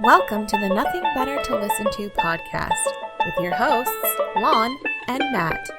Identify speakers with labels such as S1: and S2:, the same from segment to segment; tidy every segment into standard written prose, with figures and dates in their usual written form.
S1: Welcome to the Nothing Better to Listen to podcast with your hosts, Lon and Matt.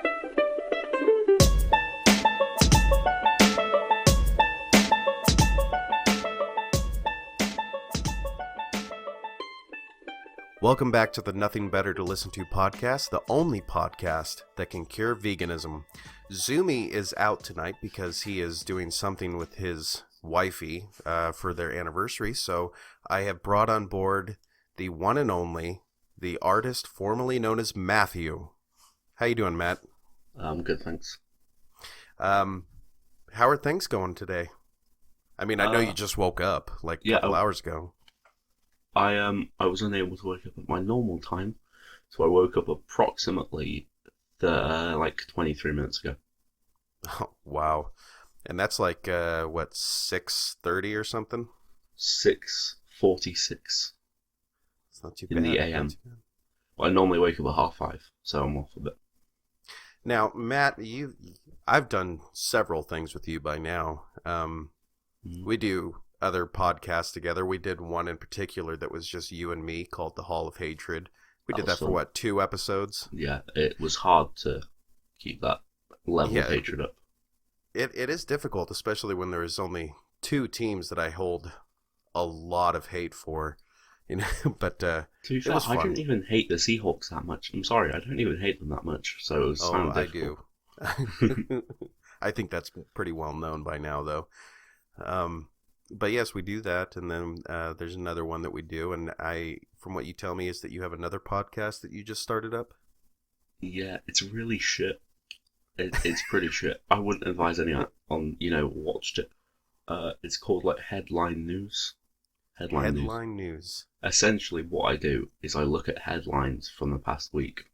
S2: Welcome back to the Nothing Better to Listen to podcast, the only podcast that can cure veganism. Zumi is out tonight because he is doing something with his wifey for their anniversary, so I have brought on board the one and only, the artist formerly known as Matthew. How you doing, Matt?
S3: Good, thanks.
S2: How are things going today? I mean, I know you just woke up like a couple hours ago.
S3: I was unable to wake up at my normal time, so I woke up approximately 23 minutes ago.
S2: Oh, wow. And that's like, 6:30 or something?
S3: 6:46.
S2: It's not too bad.
S3: In the AM. Well, I normally wake up at 5:30, so I'm off a bit.
S2: Now, Matt, I've done several things with you by now. We do other podcasts together. We did one in particular that was just you and me called The Hall of Hatred. We did that for, 2 episodes?
S3: Yeah, it was hard to keep that level of hatred up.
S2: It is difficult, especially when there is only 2 teams that I hold a lot of hate for, but
S3: to be fair, I don't even hate the Seahawks that much. I'm sorry, I don't even hate them that much, so it was kind of difficult.
S2: I do. I think that's pretty well known by now, though. But yes, we do that, and then there's another one that we do, and from what you tell me, is that you have another podcast that you just started up?
S3: Yeah, it's really shit. It's pretty shit. I wouldn't advise anyone on, watched it. It's called, Headline News.
S2: Headline News.
S3: Essentially, what I do is I look at headlines from the past week,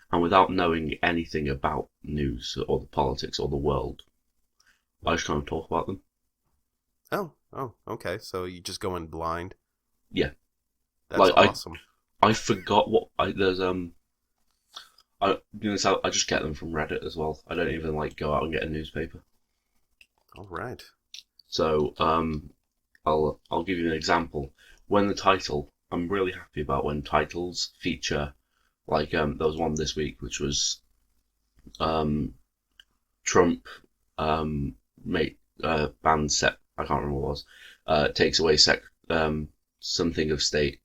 S3: and without knowing anything about news or the politics or the world, I just kind of talk about them.
S2: Oh, okay. So you just go in blind?
S3: Yeah.
S2: That's awesome.
S3: I forgot what I just get them from Reddit as well. I don't even go out and get a newspaper.
S2: All right.
S3: So I'll give you an example. When the title, I'm really happy about when titles feature, there was one this week which was Trump bans sex. I can't remember what it was. Takes away something of state.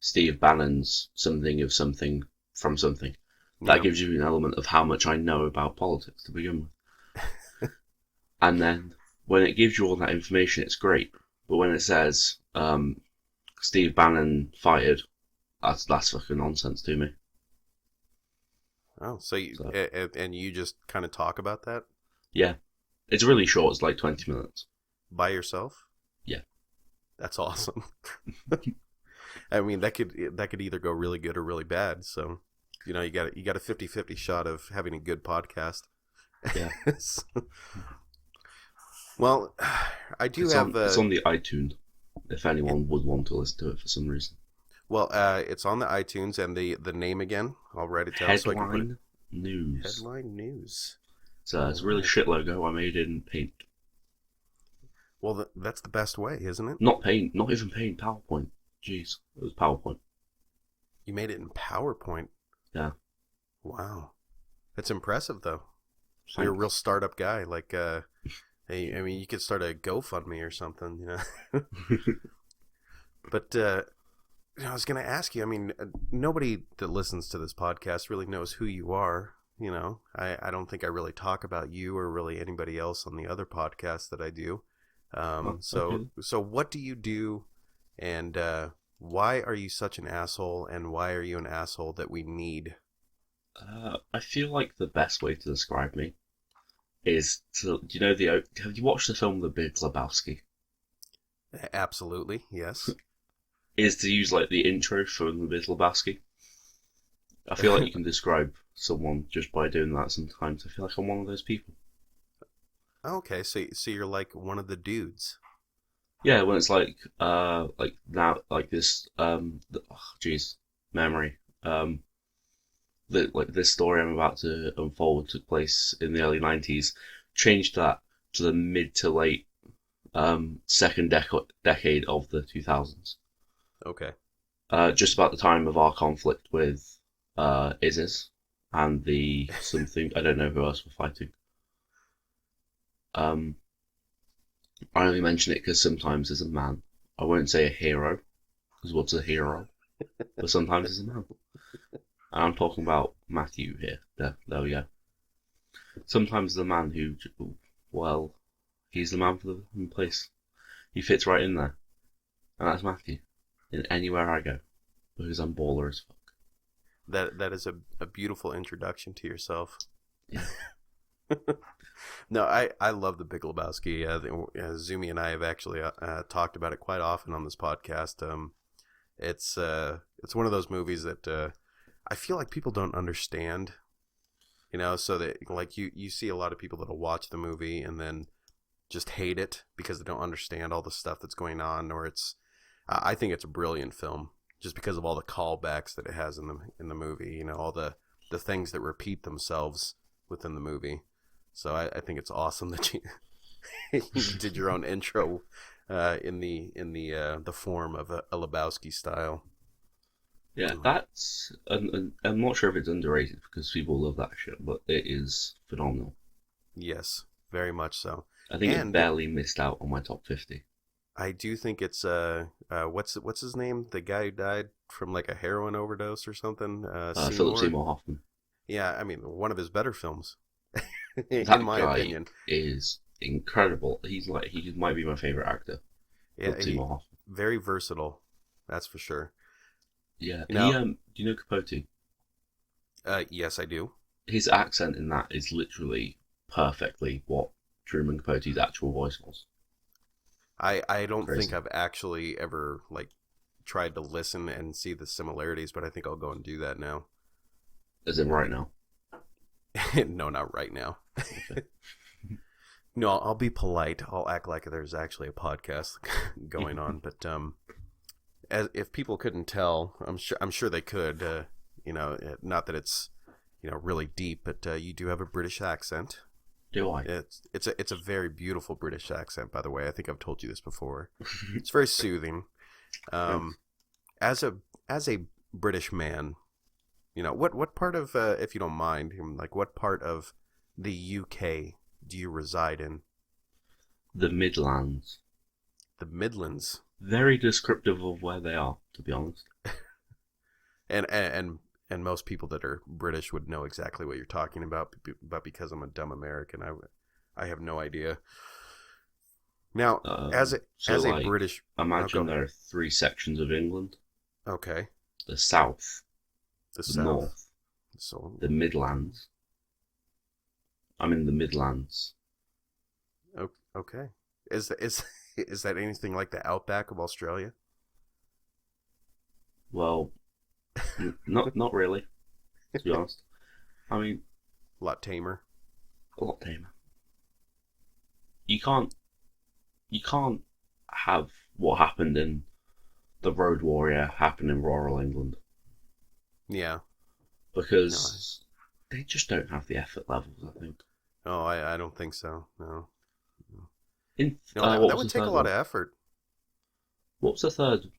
S3: Steve Bannon's something of something from something. That gives you an element of how much I know about politics to begin with. And then when it gives you all that information, it's great. But when it says Steve Bannon fired, that's fucking nonsense to me.
S2: Oh, so you just kind of talk about that?
S3: Yeah. It's really short. It's 20 minutes.
S2: By yourself?
S3: Yeah.
S2: That's awesome. I mean, that could either go really good or really bad. So, you got a 50-50 shot of having a good podcast.
S3: Yeah.
S2: Well, I do have.
S3: It's on the iTunes. If anyone would want to listen to it for some reason.
S2: Well, it's on the iTunes, and the name again. I'll write it down.
S3: Headline News.
S2: Headline News.
S3: It's a really shit logo I made in Paint.
S2: Well, that's the best way, isn't it?
S3: Not Paint, not even Paint, PowerPoint. Jeez, it was PowerPoint.
S2: You made it in PowerPoint?
S3: Yeah.
S2: Wow. That's impressive, though.
S3: Thanks.
S2: You're a real startup guy. Hey, I mean, you could start a GoFundMe or something, But, I was going to ask you, I mean, nobody that listens to this podcast really knows who you are. I don't think I really talk about you or really anybody else on the other podcasts that I do. So what do you do, and why are you such an asshole, and why are you an asshole that we need?
S3: I feel like the best way to describe me is to, have you watched the film The Big Lebowski?
S2: Absolutely, yes.
S3: Is to use the intro from The Big Lebowski. I feel like you can describe someone just by doing that sometimes. I feel like I'm one of those people.
S2: Okay, so you're like one of the dudes.
S3: Yeah, when it's memory. This story I'm about to unfold took place in the early 90s. Changed that to the mid to late second decade of the 2000s.
S2: Okay.
S3: Just about the time of our conflict with ISIS and the something, I don't know who else we're fighting. I only mention it because sometimes there's a man. I won't say a hero, because what's a hero? But sometimes there's a man. And I'm talking about Matthew here. There we go. Sometimes the man who, well, he's the man for the place. He fits right in there. And that's Matthew. In anywhere I go. Because I'm baller as fuck.
S2: That is a beautiful introduction to yourself.
S3: Yeah.
S2: No, I love The Big Lebowski. Zumi and I have actually talked about it quite often on this podcast. It's one of those movies that I feel like people don't understand. So that like you see a lot of people that'll watch the movie and then just hate it because they don't understand all the stuff that's going on. Or I think it's a brilliant film just because of all the callbacks that it has in the movie. All the things that repeat themselves within the movie. So I think it's awesome that you did your own intro in the form of a Lebowski style.
S3: Yeah, that's... I'm not sure if it's underrated because people love that shit, but it is phenomenal.
S2: Yes, very much so.
S3: I think it barely missed out on my top 50.
S2: I do think it's what's his name? The guy who died from like a heroin overdose or something.
S3: Philip Seymour Hoffman.
S2: Yeah, I mean one of his better films.
S3: That
S2: in my
S3: guy
S2: opinion,
S3: is incredible. He might be my favorite actor.
S2: Yeah,
S3: Philip Seymour Hoffman.
S2: Very versatile. That's for sure.
S3: Yeah. Do you know Capote?
S2: Yes, I do.
S3: His accent in that is literally perfectly what Truman Capote's actual voice was.
S2: I don't
S3: Crazy.
S2: think I've actually ever like tried to listen and see the similarities, but I think I'll go and do that now.
S3: As in right now?
S2: No, not right now. Okay. No, I'll be polite. I'll act like there's actually a podcast going on, but if people couldn't tell, I'm sure they could. Not that it's really deep, but you do have a British accent.
S3: Do I?
S2: It's a very beautiful British accent, by the way. I think I've told you this before. It's very soothing. As a British man, what part of, if you don't mind, like what part of the UK do you reside in?
S3: The Midlands.
S2: The Midlands.
S3: Very descriptive of where they are, to be honest.
S2: And most people that are British would know exactly what you're talking about, but because I'm a dumb American, I have no idea. Now, as a British,
S3: imagine there are 3 sections of England.
S2: Okay.
S3: The south,
S2: the
S3: north, the Midlands. I'm in the Midlands.
S2: Okay. Is that anything like the outback of Australia?
S3: Well, not really, to be honest. I mean,
S2: a lot tamer.
S3: A lot tamer. You can't have what happened in the Road Warrior happen in rural England.
S2: Yeah.
S3: Because they just don't have the effort levels, I think.
S2: Oh, I don't think so. No.
S3: That
S2: would take a lot of effort.
S3: What was the third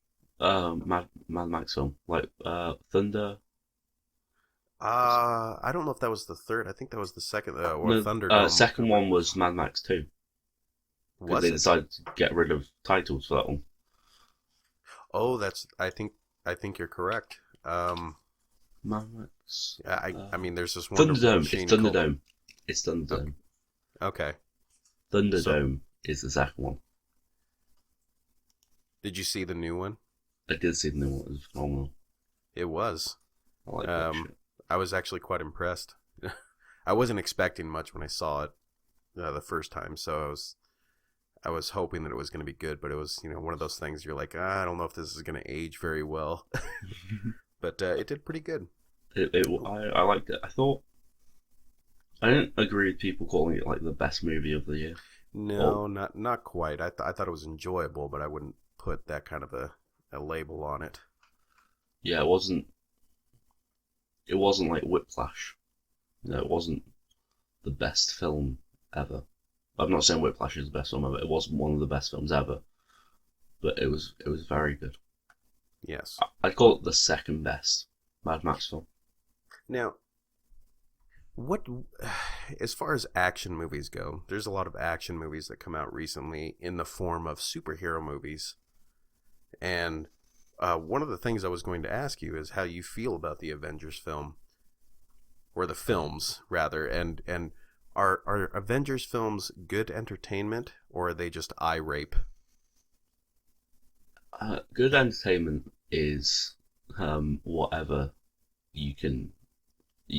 S3: Mad Max film? Like Thunder?
S2: I don't know if that was the third. I think that was the second. Thunderdome.
S3: Second one was Mad Max 2.
S2: Was
S3: they
S2: it?
S3: decided to get rid of titles for that one.
S2: Oh, I think you're correct.
S3: Mad Max.
S2: I mean, there's this one.
S3: Thunderdome. It's Thunderdome. It's Thunderdome.
S2: Okay.
S3: Thunderdome is the second one.
S2: Did you see the new one?
S3: I did see the new one. It was phenomenal.
S2: It was.
S3: I like that shit.
S2: I was actually quite impressed. I wasn't expecting much when I saw it the first time, so I was hoping that it was going to be good, but it was one of those things you're like, I don't know if this is going to age very well, but it did pretty good.
S3: I liked it. I didn't agree with people calling it like the best movie of the year.
S2: No, not quite. I thought it was enjoyable, but I wouldn't put that kind of a label on it.
S3: Yeah, it wasn't like Whiplash. It wasn't the best film ever. I'm not saying Whiplash is the best film ever. It wasn't one of the best films ever, but it was very good.
S2: Yes.
S3: I'd call it the second best Mad Max film.
S2: Now, what, as far as action movies go, there's a lot of action movies that come out recently in the form of superhero movies. And one of the things I was going to ask you is how you feel about the Avengers film, or the films rather, and are Avengers films good entertainment, or are they just eye rape?
S3: Good entertainment is whatever you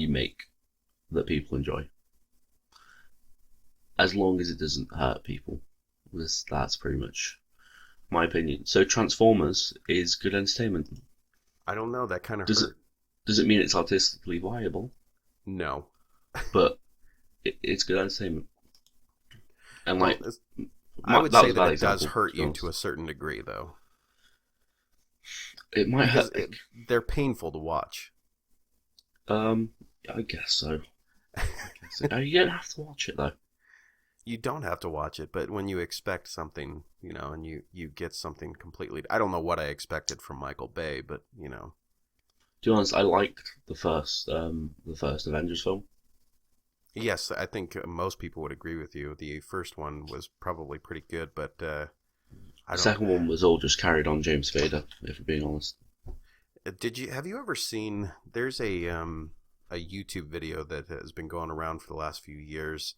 S3: make that people enjoy, as long as it doesn't hurt people. That's pretty much my opinion. So Transformers is good entertainment.
S2: I don't know. That kind of
S3: Does
S2: hurt.
S3: Does it mean it's artistically viable?
S2: No.
S3: But it's good entertainment. And
S2: Well,
S3: like,
S2: I would say that it
S3: example,
S2: does hurt you to a certain degree, though.
S3: It might
S2: Because
S3: hurt.
S2: they're painful to watch.
S3: I guess so. You don't have to watch it though.
S2: You don't have to watch it, but when you expect something, and you get something completely... I don't know what I expected from Michael Bay, but,
S3: To be honest, I liked the first Avengers film.
S2: Yes, I think most people would agree with you. The first one was probably pretty good, but
S3: The second one was all just carried on James Spader, if we're being honest.
S2: Have you ever seen... There's a YouTube video that has been going around for the last few years.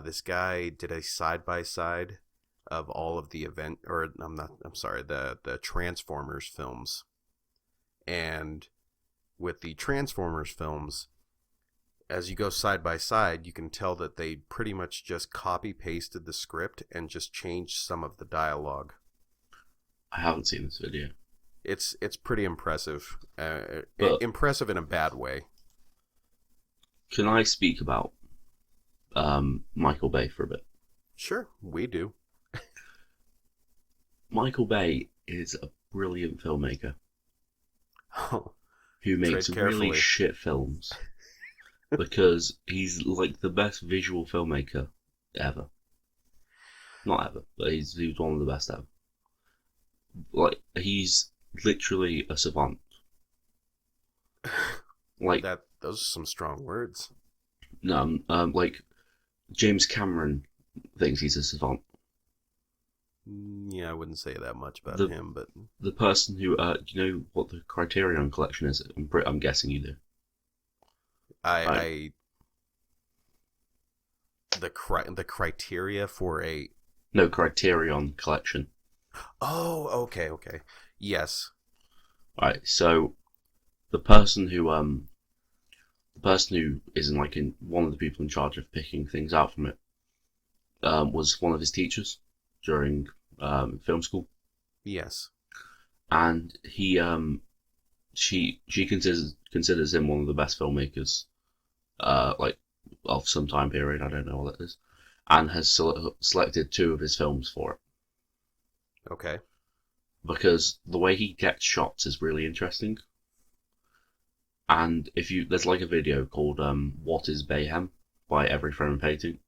S2: This guy did a side-by-side of all of the the Transformers films. And with the Transformers films, as you go side by side, you can tell that they pretty much just copy-pasted the script and just changed some of the dialogue.
S3: I haven't seen this video.
S2: It's pretty impressive.
S3: But
S2: impressive in a bad way.
S3: can I speak about Michael Bay for a bit?
S2: Sure, we do.
S3: Michael Bay is a brilliant filmmaker
S2: Oh,
S3: who makes
S2: tread
S3: really
S2: carefully.
S3: shit films because he's like the best visual filmmaker ever. Not ever, but he was one of the best ever. Like, he's literally a savant. Like,
S2: those are some strong words.
S3: no, like James Cameron thinks he's a savant.
S2: Yeah, I wouldn't say that much about
S3: The-
S2: him, but
S3: The person who, do you know what the Criterion Collection is? I'm guessing you do.
S2: the criteria for a...
S3: No, Criterion Collection.
S2: Oh, okay. Yes.
S3: Right, so the person who is in one of the people in charge of picking things out from it was one of his teachers during film school,
S2: Yes.
S3: and she considers him one of the best filmmakers like of some time period. I don't know what that is, and has selected 2 of his films for it
S2: Okay.
S3: because the way he gets shots is really interesting. And there's like a video called "What Is Bayhem" by Every Frame Painting.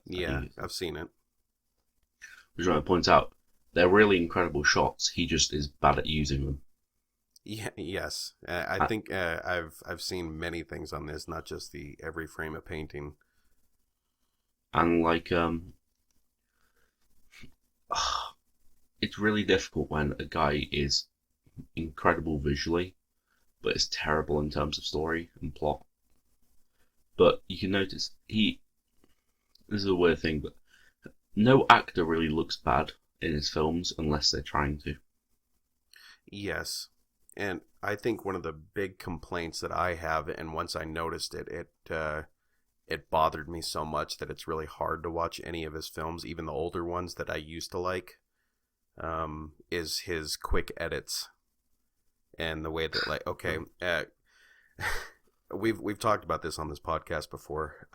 S2: Yeah, I've seen it.
S3: Which I point out, they're really incredible shots. He just is bad at using them.
S2: Yeah, yes. I think I've seen many things on this, not just the Every Frame a Painting.
S3: And like, it's really difficult when a guy is incredible visually, but is terrible in terms of story and plot. But you can notice this is a weird thing, but no actor really looks bad in his films unless they're trying to.
S2: Yes. And I think one of the big complaints that I have, and once I noticed it, it bothered me so much that it's really hard to watch any of his films, even the older ones that I used to like, is his quick edits. And the way that, we've talked about this on this podcast before.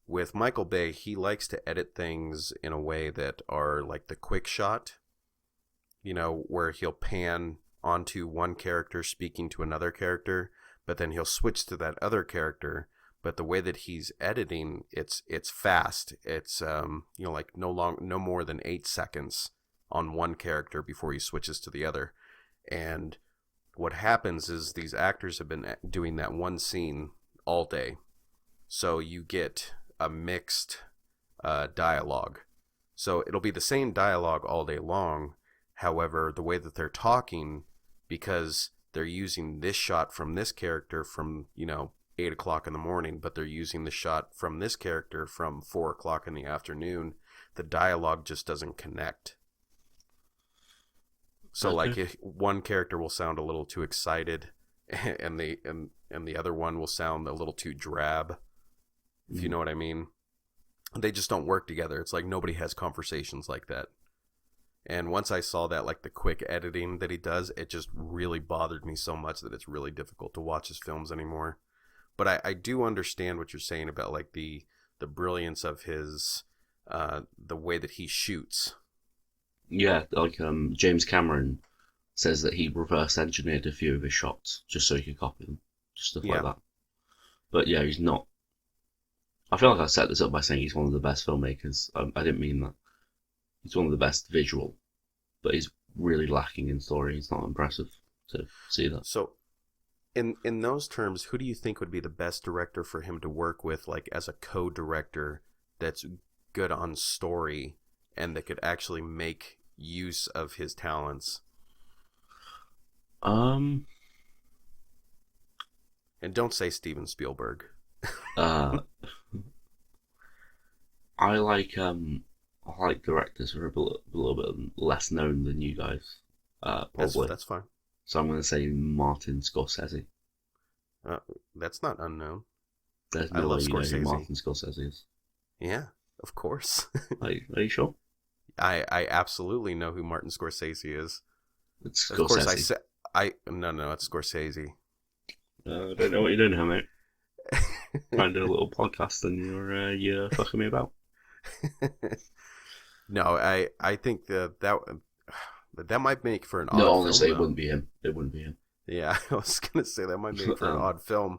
S2: With Michael Bay, he likes to edit things in a way that are like the quick shot, where he'll pan onto one character speaking to another character, but then he'll switch to that other character. But the way that he's editing, it's fast. It's like no more than 8 seconds on one character before he switches to the other. And what happens is these actors have been doing that one scene all day. So you get a mixed dialogue. So it'll be the same dialogue all day long. However, the way that they're talking, because they're using this shot from this character from, 8 o'clock in the morning, but they're using the shot from this character from 4 o'clock in the afternoon, the dialogue just doesn't connect. So
S3: Okay.
S2: like if one character will sound a little too excited and the other one will sound a little too drab, if you know what I mean. They just don't work together. It's like nobody has conversations like that. And once I saw that, like the quick editing that he does, it just really bothered me so much that it's really difficult to watch his films anymore. But I do understand what you're saying about like the brilliance of his the way that he shoots.
S3: Yeah, like James Cameron says that he reverse engineered a few of his shots just so he could copy them, just stuff like that. But yeah, he's not. I feel like I set this up by saying he's one of the best filmmakers. I didn't mean that. He's one of the best visual, but he's really lacking in story. It's not impressive to see that.
S2: So, in those terms, who do you think would be the best director for him to work with, like as a co-director that's good on story and that could actually make use of his talents?
S3: Um.
S2: And don't say Steven Spielberg.
S3: I like directors who are a little bit less known than you guys. Probably.
S2: That's fine.
S3: So I'm going to say Martin Scorsese.
S2: That's not unknown.
S3: There's
S2: I
S3: no
S2: love
S3: way you know who
S2: Scorsese.
S3: Martin Scorsese is.
S2: Yeah, of course.
S3: Are you sure?
S2: I absolutely know who Martin Scorsese is.
S3: It's
S2: Of
S3: Scorsese.
S2: course, no, it's Scorsese.
S3: I don't know what you're doing here, mate. Trying to do a little podcast and you're fucking me about.
S2: No, I think that might make for an odd
S3: No,
S2: film.
S3: honestly, it
S2: though.
S3: wouldn't be him. It wouldn't be him.
S2: Yeah, I was gonna say that might make for an odd film.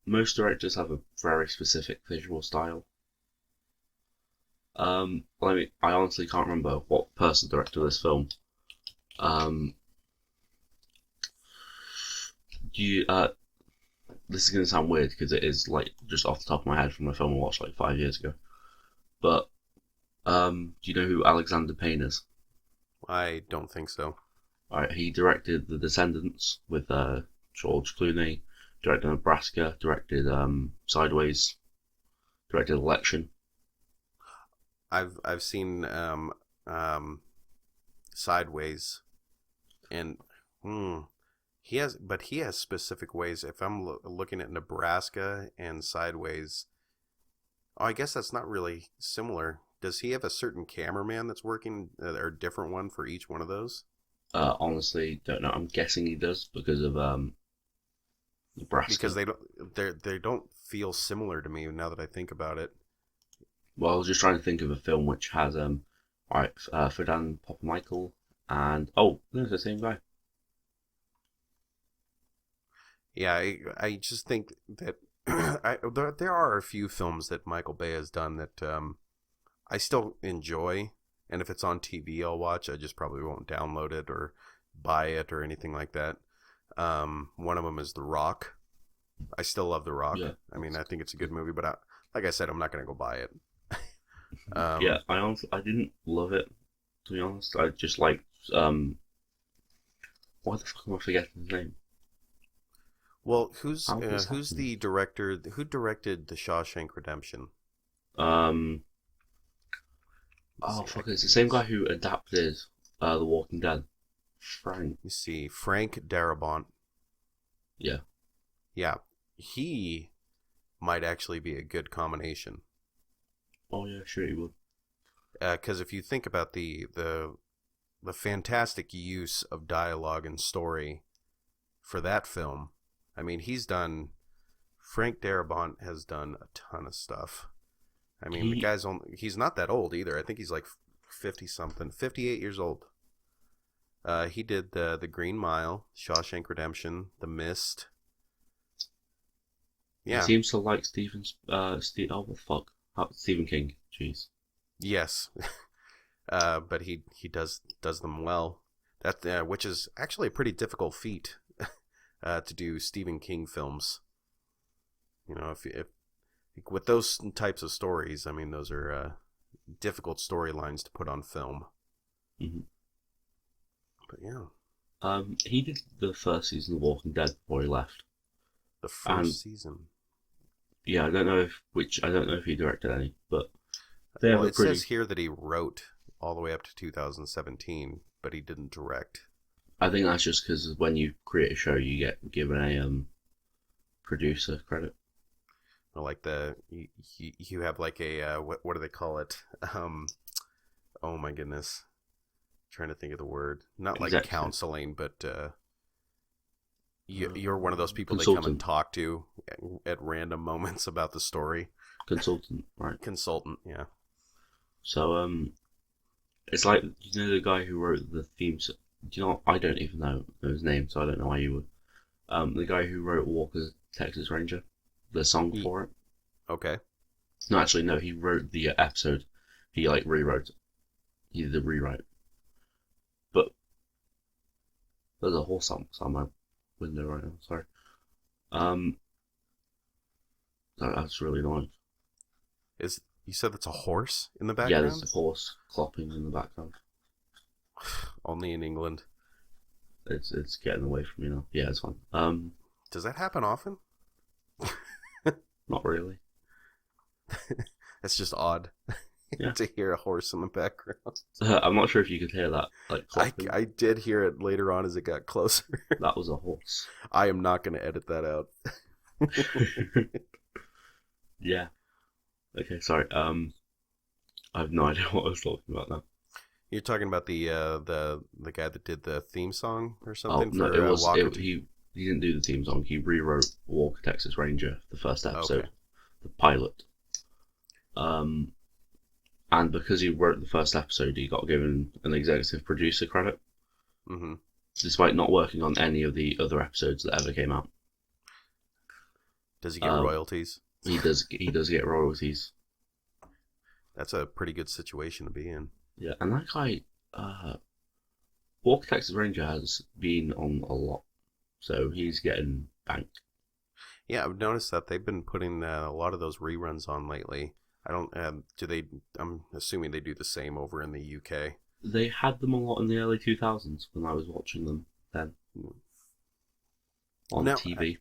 S3: Most directors have a very specific visual style. I honestly can't remember what person directed this film. This is gonna sound weird because it is like just off the top of my head from a film I watched like 5 years ago. But do you know who Alexander Payne is?
S2: I don't think so.
S3: Alright, he directed The Descendants with George Clooney, directed Nebraska, directed Sideways, directed Election.
S2: I've seen Sideways, and he has specific ways. If I'm looking at Nebraska and Sideways, I guess that's not really similar. Does he have a certain cameraman that's working, or a different one for each one of those?
S3: Honestly, don't know. I'm guessing he does because of Nebraska.
S2: Because they don't feel similar to me now that I think about it.
S3: Well, I was just trying to think of a film which has Fredan Popamichael and no, it's the same guy.
S2: Yeah, I just think that there are a few films that Michael Bay has done that I still enjoy, and if it's on TV, I'll watch. I just probably won't download it or buy it or anything like that. One of them is The Rock. I still love The Rock.
S3: Yeah.
S2: I mean, I think it's a good movie, but like I said, I'm not going to go buy it.
S3: Yeah, I didn't love it, to be honest. I just liked why the fuck am I forgetting his name?
S2: Well, who's the director? Who directed The Shawshank Redemption?
S3: Oh fuck! It's the same guy who adapted The Walking Dead. Frank.
S2: Let me see. Frank Darabont.
S3: Yeah.
S2: Yeah, he might actually be a good combination.
S3: Oh yeah, sure he would.
S2: Because if you think about the fantastic use of dialogue and story for that film, I mean, Frank Darabont has done a ton of stuff. I mean, the guy's he's not that old either. I think he's like 50-something, 58 years old. He did the Green Mile, Shawshank Redemption, The Mist. Yeah.
S3: He seems to like Stephen King. Jeez.
S2: Yes. but he does them well. That which is actually a pretty difficult feat to do Stephen King films. You know, if with those types of stories, I mean, those are difficult storylines to put on film.
S3: Mm-hmm.
S2: But yeah.
S3: He did the first season of Walking Dead before he left.
S2: The first season.
S3: Yeah, I don't know if he directed any, but it
S2: says here that he wrote all the way up to 2017, but he didn't direct.
S3: I think that's just because when you create a show, you get given a producer credit.
S2: Or like you have like a what do they call it? Oh my goodness. Trying to think of the word. Not like
S3: Executive.
S2: Counseling, but you're one of those people they
S3: Consultant.
S2: come and talk to at random moments about the story.
S3: Consultant, right?
S2: Consultant, yeah.
S3: So it's like, you know, the guy who wrote the themes. Do you know? I don't even know his name, so I don't know why you would. The guy who wrote Walker's Texas Ranger, the song for it.
S2: Okay.
S3: No, actually, no. He wrote the episode. He rewrote it. He did the rewrite. But there's a horse on my window right now. Sorry. That's really annoying.
S2: You said that's a horse in the background?
S3: Yeah, there's a horse clopping in the background.
S2: Only in England.
S3: It's getting away from me now. Yeah, it's fine.
S2: Does that happen often?
S3: Not really.
S2: It's just odd to hear a horse in the background.
S3: I'm not sure if you could hear that.
S2: I did hear it later on as it got closer.
S3: That was a horse.
S2: I am not going to edit that out.
S3: Yeah. Okay, sorry. I have no idea what I was talking about now.
S2: You're talking about the guy that did the theme song or something?
S3: Oh, no, he didn't do the theme song. He rewrote Walker, Texas Ranger, the first episode, the pilot. And because he wrote the first episode, he got given an executive producer credit, despite not working on any of the other episodes that ever came out.
S2: Does he get royalties?
S3: He does get royalties.
S2: That's a pretty good situation to be in.
S3: Yeah, and that guy, Walker Texas Ranger has been on a lot, so he's getting banked.
S2: Yeah, I've noticed that they've been putting a lot of those reruns on lately. I don't. I'm assuming they do the same over in the UK.
S3: They had them a lot in the early 2000s when I was watching them then on TV.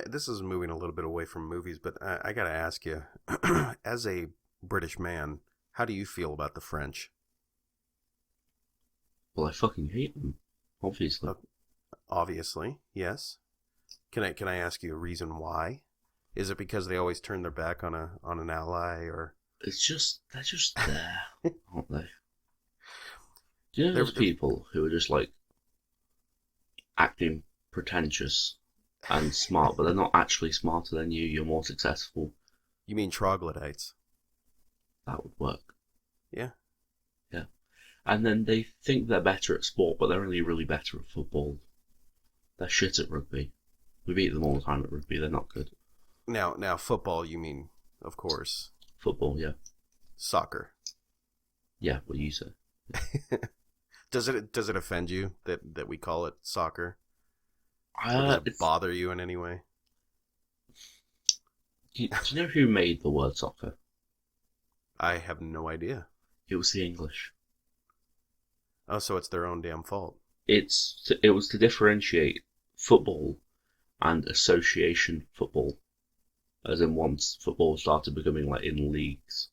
S2: This is moving a little bit away from movies, but I gotta ask you, as a British man, how do you feel about the French?
S3: Well, I fucking hate them, obviously.
S2: Obviously, yes. Can I ask you a reason why? Is it because they always turn their back on an ally, or
S3: they're just there, aren't they? Do you know those people who are just like acting pretentious and smart, but they're not actually smarter than you? You're more successful.
S2: You mean troglodytes?
S3: That would work.
S2: Yeah.
S3: Yeah. And then they think they're better at sport, but they're only really better at football. They're shit at rugby. We beat them all the time at rugby. They're not good.
S2: Now, football, you mean, of course.
S3: Football, yeah.
S2: Soccer.
S3: Yeah, what you say.
S2: Does it offend you that we call it soccer?
S3: Does
S2: it bother you in any way?
S3: Do you know who made the word soccer?
S2: I have no idea.
S3: It was the English.
S2: Oh, so it's their own damn fault.
S3: It was to differentiate football and association football. As in, once football started becoming like in leagues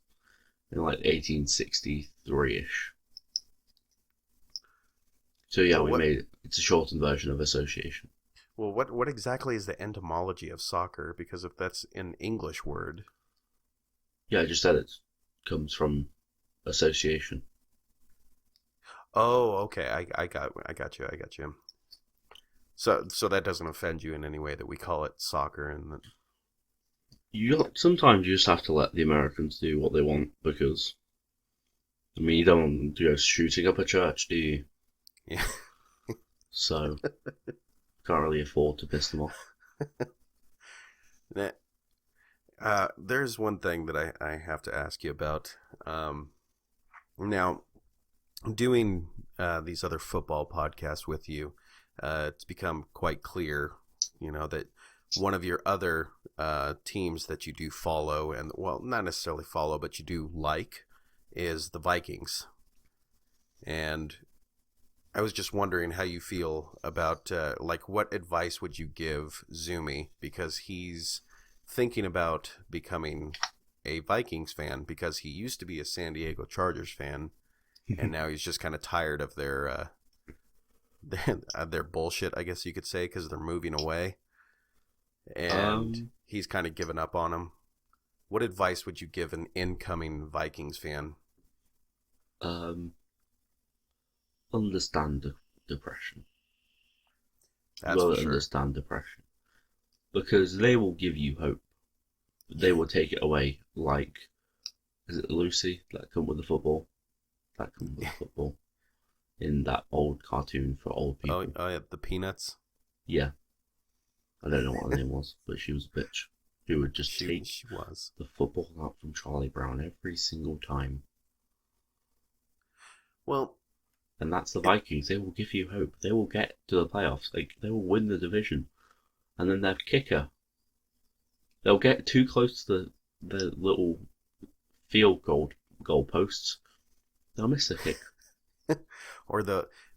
S3: in like 1863-ish. So yeah, it's a shortened version of association.
S2: Well, what exactly is the etymology of soccer? Because if that's an English word.
S3: Yeah, I just said it comes from association.
S2: Oh, okay. I got you. So that doesn't offend you in any way that we call it soccer and
S3: sometimes you just have to let the Americans do what they want, because I mean, you don't want them to go shooting up a church, do you?
S2: Yeah.
S3: So can't really afford to piss them off.
S2: There's one thing that I have to ask you about. Now, doing these other football podcasts with you, it's become quite clear, that one of your other teams that you do follow, and well, not necessarily follow, but you do like, is the Vikings. And I was just wondering how you feel about, what advice would you give Zumi, because he's thinking about becoming a Vikings fan, because he used to be a San Diego Chargers fan, and now he's just kind of tired of their bullshit, I guess you could say, because they're moving away, and he's kind of given up on them. What advice would you give an incoming Vikings fan?
S3: Understand depression.
S2: That's for sure.
S3: Understand depression, because they will give you hope. They will take it away. Like, is it Lucy that come with the football? That come with the football in that old cartoon for old people.
S2: Oh yeah, the Peanuts.
S3: Yeah, I don't know what her name was, but she was a bitch. Who would just take the football out from Charlie Brown every single time.
S2: Well,
S3: and that's the Vikings. They will give you hope. They will get to the playoffs. They will win the division. And then their kicker, they'll get too close to the little field goal posts. They'll miss the kick.
S2: Or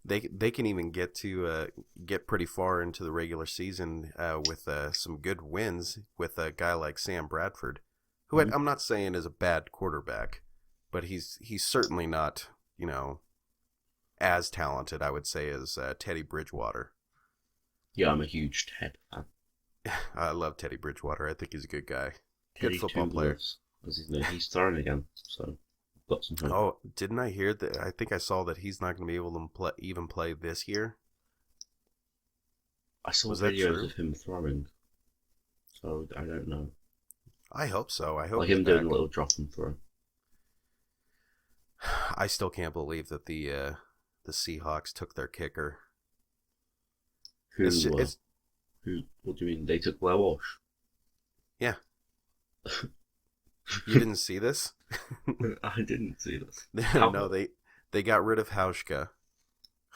S2: they can even get pretty far into the regular season with some good wins with a guy like Sam Bradford, who I'm not saying is a bad quarterback, but he's certainly not, as talented, I would say, as Teddy Bridgewater.
S3: Yeah, I'm a huge Ted fan.
S2: I love Teddy Bridgewater. I think he's a good guy.
S3: Teddy
S2: good football player.
S3: He's starting again, so got some hope.
S2: Oh, didn't I hear that? I think I saw that he's not going to be able to even play this year.
S3: I saw videos of him throwing, so I don't know.
S2: I hope so. I hope
S3: like him doing a little drop and throw.
S2: I still can't believe that the Seahawks took their kicker.
S3: Who? What do you mean? They took Blair Walsh?
S2: Yeah. You didn't see this?
S3: I didn't see this.
S2: No, they got rid of Hauschka.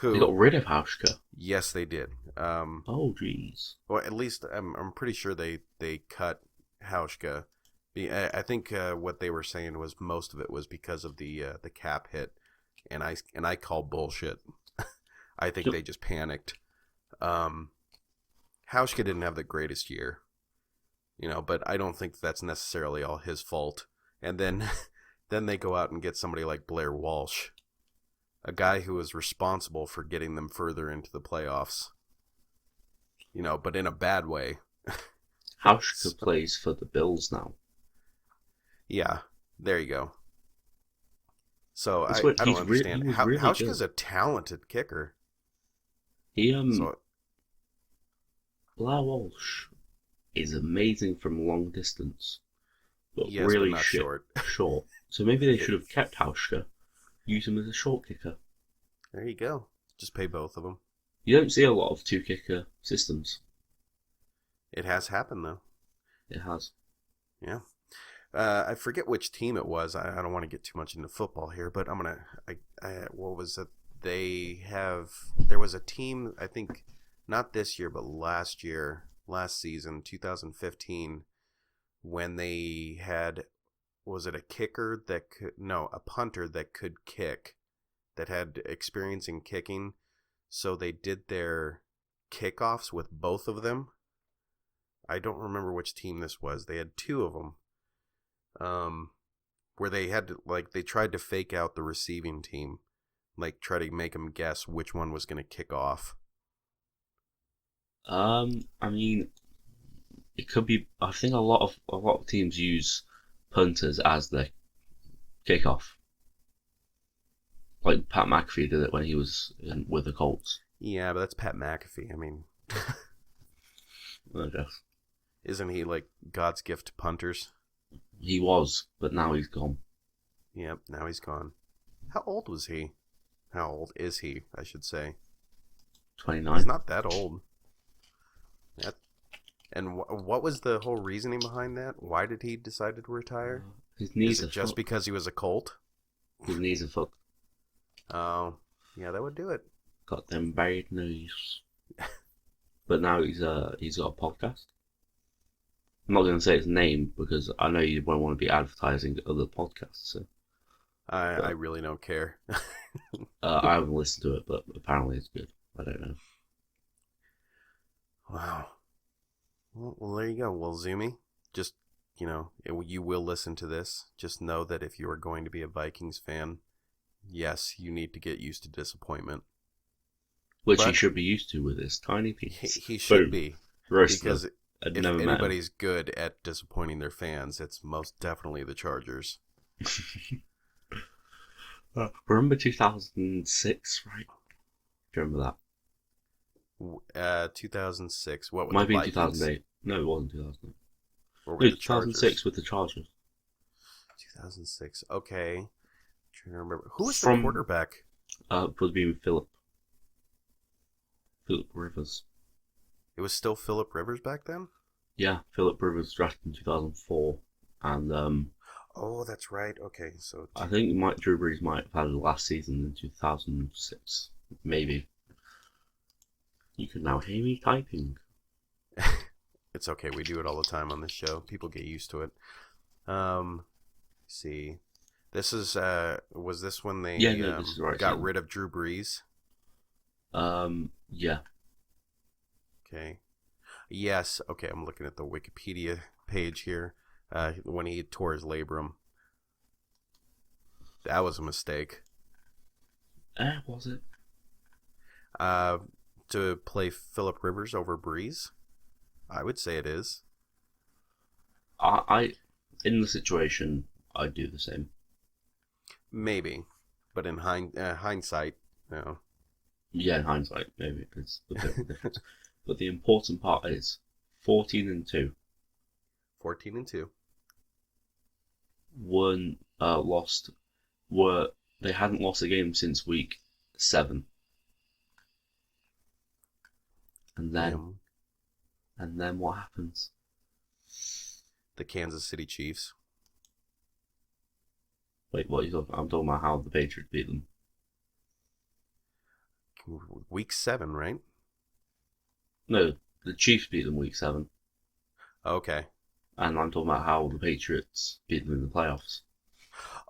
S3: They got rid of Hauschka?
S2: Yes, they did.
S3: Oh, jeez.
S2: Well, at least I'm pretty sure they cut Hauschka. I think what they were saying was most of it was because of the cap hit, and I call bullshit. I think they just panicked. Hauschka didn't have the greatest year, but I don't think that's necessarily all his fault. And then they go out and get somebody like Blair Walsh, a guy who was responsible for getting them further into the playoffs. But in a bad way.
S3: Hauschka plays for the Bills now.
S2: Yeah, there you go. So I don't understand. Hauschka's a talented kicker.
S3: Blair Walsh is amazing from long distance, but
S2: yes,
S3: really
S2: but not short.
S3: Short. So maybe they should have kept Hauschka, use him as a short kicker.
S2: There you go. Just pay both of them.
S3: You don't see a lot of two-kicker systems.
S2: It has happened, though.
S3: It has.
S2: Yeah. I forget which team it was. I don't want to get too much into football here, but I'm going to... what was it? There was a team, I think, not this year, but last season, 2015, when they had... Was it a kicker that could... No, a punter that could kick, that had experience in kicking. So they did their kickoffs with both of them. I don't remember which team this was. They had two of them. Where they had to, they tried to fake out the receiving team, try to make them guess which one was going to kick off.
S3: I mean, it could be. I think a lot of teams use punters as their kickoff. Like Pat McAfee did it when he was with the Colts.
S2: Yeah, but that's Pat McAfee. I mean,
S3: I guess.
S2: Isn't he God's gift to punters?
S3: He was, but now he's gone.
S2: Yep, now he's gone. How old was he? How old is he, I should say?
S3: 29.
S2: He's not that old. And what was the whole reasoning behind that? Why did he decide to retire?
S3: His knees
S2: is it just because he was a Colt?
S3: His knees are fucked.
S2: Oh, yeah, that would do it.
S3: Got them bad knees. But now he's got a podcast. I'm not going to say its name because I know you won't want to be advertising other podcasts. So.
S2: I really don't care.
S3: I haven't listened to it, but apparently it's good. I don't know.
S2: Wow. Well, there you go. Well, Zumi, just, you will listen to this. Just know that if you are going to be a Vikings fan, yes, you need to get used to disappointment.
S3: Which he should be used to with this tiny piece.
S2: He should be.
S3: Roasted.
S2: Because if anybody's good at disappointing their fans, it's most definitely the Chargers.
S3: Remember 2006, right? Do you remember
S2: that? 2006. What was
S3: Might be
S2: 2008.
S3: No, it wasn't 2008.
S2: Or
S3: no, 2006 with the Chargers.
S2: 2006. Okay. I'm trying to remember. Who was the quarterback?
S3: Would be Philip Rivers.
S2: It was still Philip Rivers back then?
S3: Yeah, Philip Rivers drafted in 2004, and
S2: oh, that's right. Okay, so
S3: I think Drew Brees might have had the last season in 2006, maybe. You can now hear me typing.
S2: It's okay. We do it all the time on this show. People get used to it. Let's see. This is was this when they
S3: this is right,
S2: got rid of Drew Brees?
S3: Yeah.
S2: Okay. Yes. Okay, I'm looking at the Wikipedia page here. When he tore his labrum. That was a mistake.
S3: Was it?
S2: To play Philip Rivers over Brees? I would say it is.
S3: I in the situation, I'd do the same.
S2: Maybe. But in hindsight, no.
S3: Yeah, in hindsight, maybe it's a bit of a difference. But the important part is 14-2.
S2: 14-2.
S3: One lost. They hadn't lost a game since week 7. And then what happens?
S2: The Kansas City Chiefs.
S3: Wait, what are you talking about? I'm talking about how the Patriots beat them.
S2: Week 7, right?
S3: No, the Chiefs beat them week 7.
S2: Okay.
S3: And I'm talking about how the Patriots beat them in the playoffs.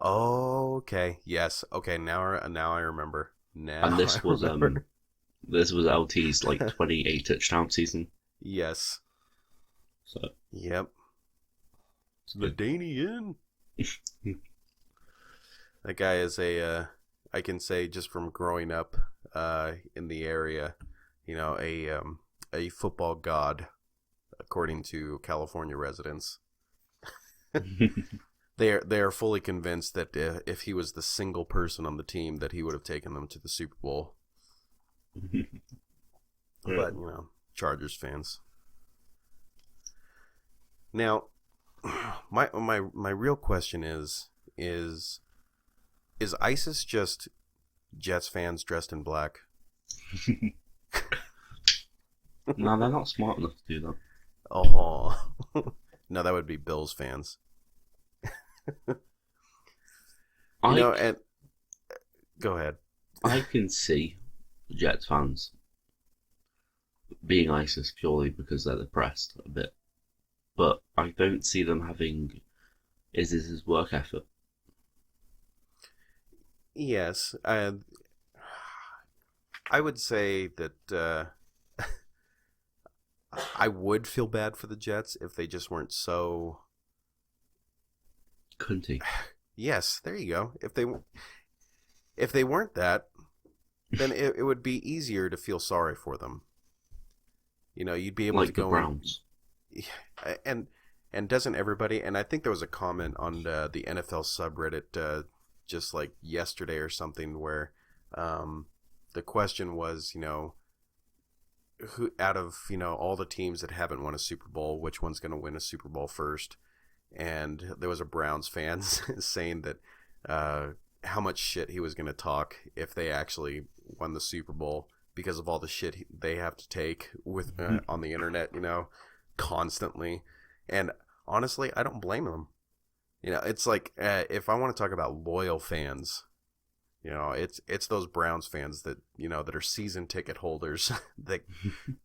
S2: Oh, okay. Yes. Okay. Now I remember.
S3: And this was LT's like 28 touchdown season.
S2: Yes.
S3: So.
S2: Yep. It's the Danny in. That guy is I can say just from growing up in the area, a football god, according to California residents. They are fully convinced that if he was the single person on the team, that he would have taken them to the Super Bowl. But Chargers fans. Now, my real question is ISIS just Jets fans dressed in black?
S3: No, they're not smart enough to do that.
S2: Oh, no, that would be Bills fans. And go ahead.
S3: I can see Jets fans being ISIS purely because they're depressed a bit, but I don't see them having ISIS's work effort.
S2: Yes, I would say that I would feel bad for the Jets if they just weren't so
S3: cunty.
S2: Yes, there you go. If they weren't that, then it would be easier to feel sorry for them. You'd be able
S3: like
S2: to go
S3: the Browns.
S2: And doesn't everybody? And I think there was a comment on the NFL subreddit just like yesterday or something where the question was, who out of all the teams that haven't won a Super Bowl, which one's going to win a Super Bowl first? And there was a Browns fan saying that how much shit he was going to talk if they actually won the Super Bowl because of all the shit they have to take with on the internet, constantly. And honestly, I don't blame them. It's like if I want to talk about loyal fans, You know, it's those Browns fans that, you know, that are season ticket holders that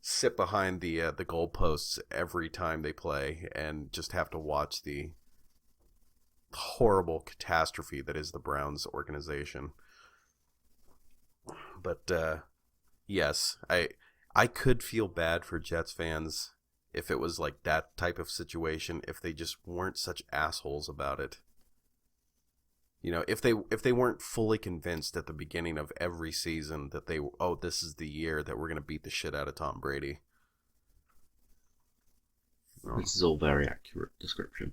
S2: sit behind the goalposts every time they play and just have to watch the horrible catastrophe that is the Browns organization. But yes, I could feel bad for Jets fans if it was like that type of situation, if they just weren't such assholes about it. You know, if they weren't fully convinced at the beginning of every season that this is the year that we're going to beat the shit out of Tom Brady.
S3: This is all very accurate description.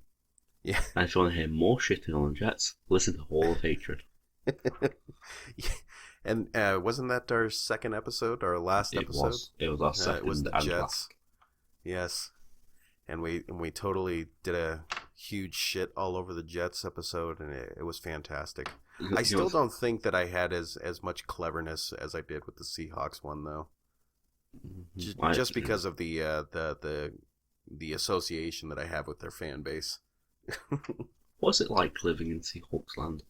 S2: Yeah.
S3: And if you want to hear more shitting on the Jets, listen to Hall of Hatred.
S2: Yeah. And wasn't that our second episode, our last episode?
S3: It was our second.
S2: It was the
S3: and
S2: Jets.
S3: Last.
S2: Yes. And we totally did a huge shit all over the Jets episode, and it was fantastic. I still don't think that I had as much cleverness as I did with the Seahawks one, though. Just because of the association that I have with their fan base.
S3: What's it like living in Seahawks land?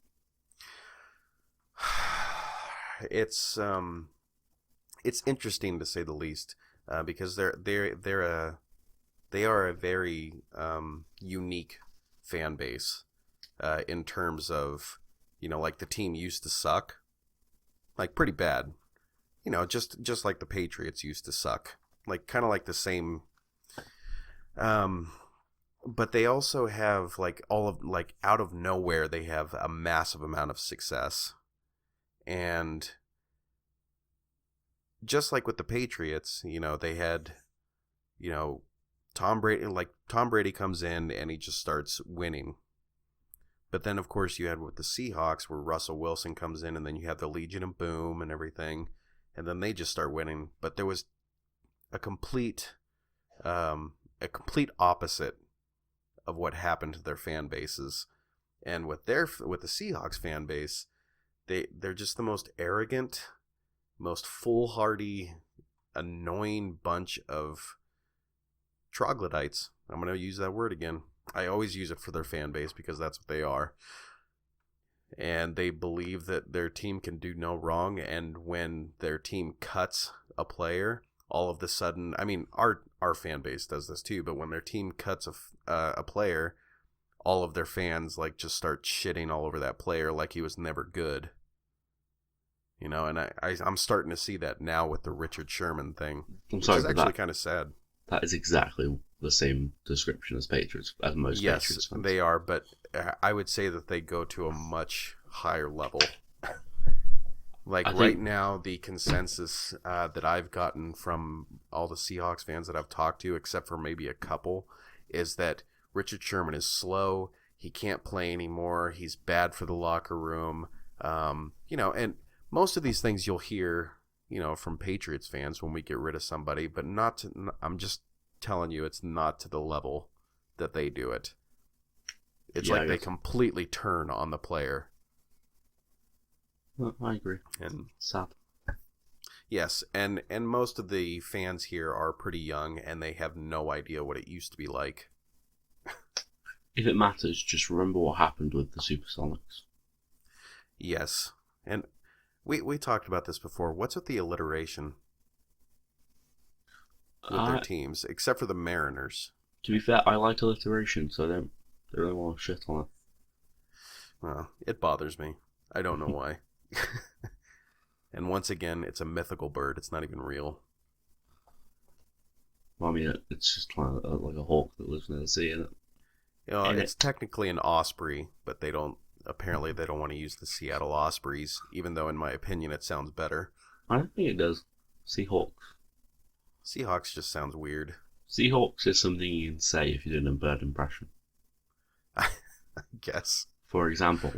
S2: It's interesting to say the least, because they are a very unique fan base in terms of, you know, like the team used to suck, like pretty bad, you know, just like the Patriots used to suck, like kind of like the same. But they also have like out of nowhere they have a massive amount of success, and just like with the Patriots, you know, they had, you know, Tom Brady comes in and he just starts winning. But then, of course, you had with the Seahawks where Russell Wilson comes in, and then you have the Legion of Boom and everything, and then they just start winning. But there was a complete opposite of what happened to their fan bases. And with the Seahawks fan base, they're just the most arrogant, most foolhardy, annoying bunch of troglodytes. I'm going to use that word again. I always use it for their fan base because that's what they are. And they believe that their team can do no wrong, and when their team cuts a player, all of a sudden, I mean, our fan base does this too, but when their team cuts a player, all of their fans like just start shitting all over that player like he was never good. You know, and I'm starting to see that now with the Richard Sherman thing. Which is actually kind of sad.
S3: That is exactly the same description as Patriots, as most Patriots fans.
S2: Yes, they are, but I would say that they go to a much higher level. Like right now, the consensus that I've gotten from all the Seahawks fans that I've talked to, except for maybe a couple, is that Richard Sherman is slow. He can't play anymore. He's bad for the locker room. You know, and most of these things you'll hear, you know, from Patriots fans when we get rid of somebody, but I'm just telling you, it's not to the level that they do it. It's like they completely turn on the player.
S3: Well, I agree.
S2: And
S3: sad.
S2: Yes, and most of the fans here are pretty young, and they have no idea what it used to be like.
S3: If it matters, just remember what happened with the Supersonics.
S2: Yes, and we talked about this before. What's with the alliteration with their teams, except for the Mariners?
S3: To be fair, I like alliteration, so I don't really want to shit on it.
S2: Well, it bothers me. I don't know why. And once again, it's a mythical bird. It's not even real.
S3: Well, I mean, it's just like a hawk that lives near the sea, isn't it?
S2: You know, it's technically an osprey, but they don't want to use the Seattle Ospreys, even though in my opinion it sounds better.
S3: I don't think it does. Seahawks.
S2: Seahawks just sounds weird.
S3: Seahawks is something you can say if you're doing a bird impression.
S2: I guess.
S3: For example,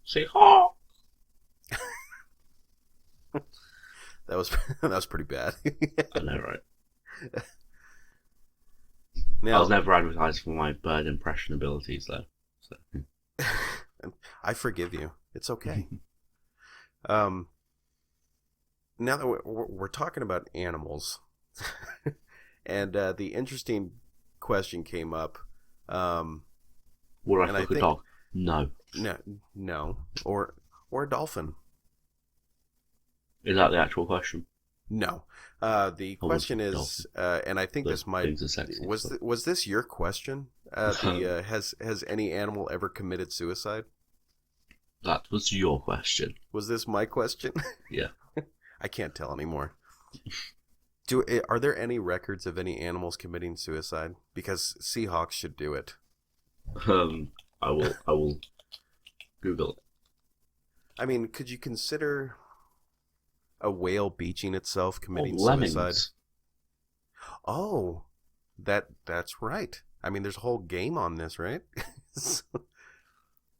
S3: Seahawks.
S2: That was pretty bad.
S3: I know, right?
S2: Now,
S3: I was never advertised for my bird impression abilities, though. So.
S2: I forgive you. It's okay. Now that we're talking about animals, and the interesting question came up.
S3: Would I fuck a dog? No.
S2: No. Or or a dolphin?
S3: Is that the actual question?
S2: No. The question is, and I think this might was this your question? Has any animal ever committed suicide?
S3: That was your question.
S2: Was this my question?
S3: Yeah.
S2: I can't tell anymore. Are there any records of any animals committing suicide? Because Seahawks should do it.
S3: I will Google it.
S2: I mean, could you consider a whale beaching itself committing
S3: lemmings.
S2: suicide? Oh, that's right. I mean, there's a whole game on this, right?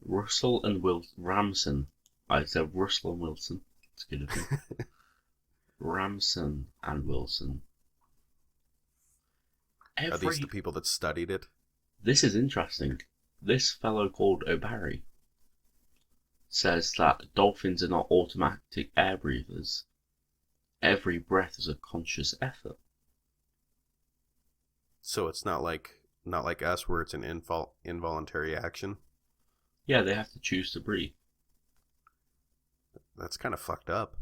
S3: Russell and Ramson. I said Russell and Wilson. It's gonna be Ramson and Wilson.
S2: Are these the people that studied it?
S3: This is interesting. This fellow called O'Barry says that dolphins are not automatic air breathers. Every breath is a conscious effort.
S2: So it's not like us where it's an involuntary action?
S3: Yeah, they have to choose to breathe.
S2: That's kind of fucked up.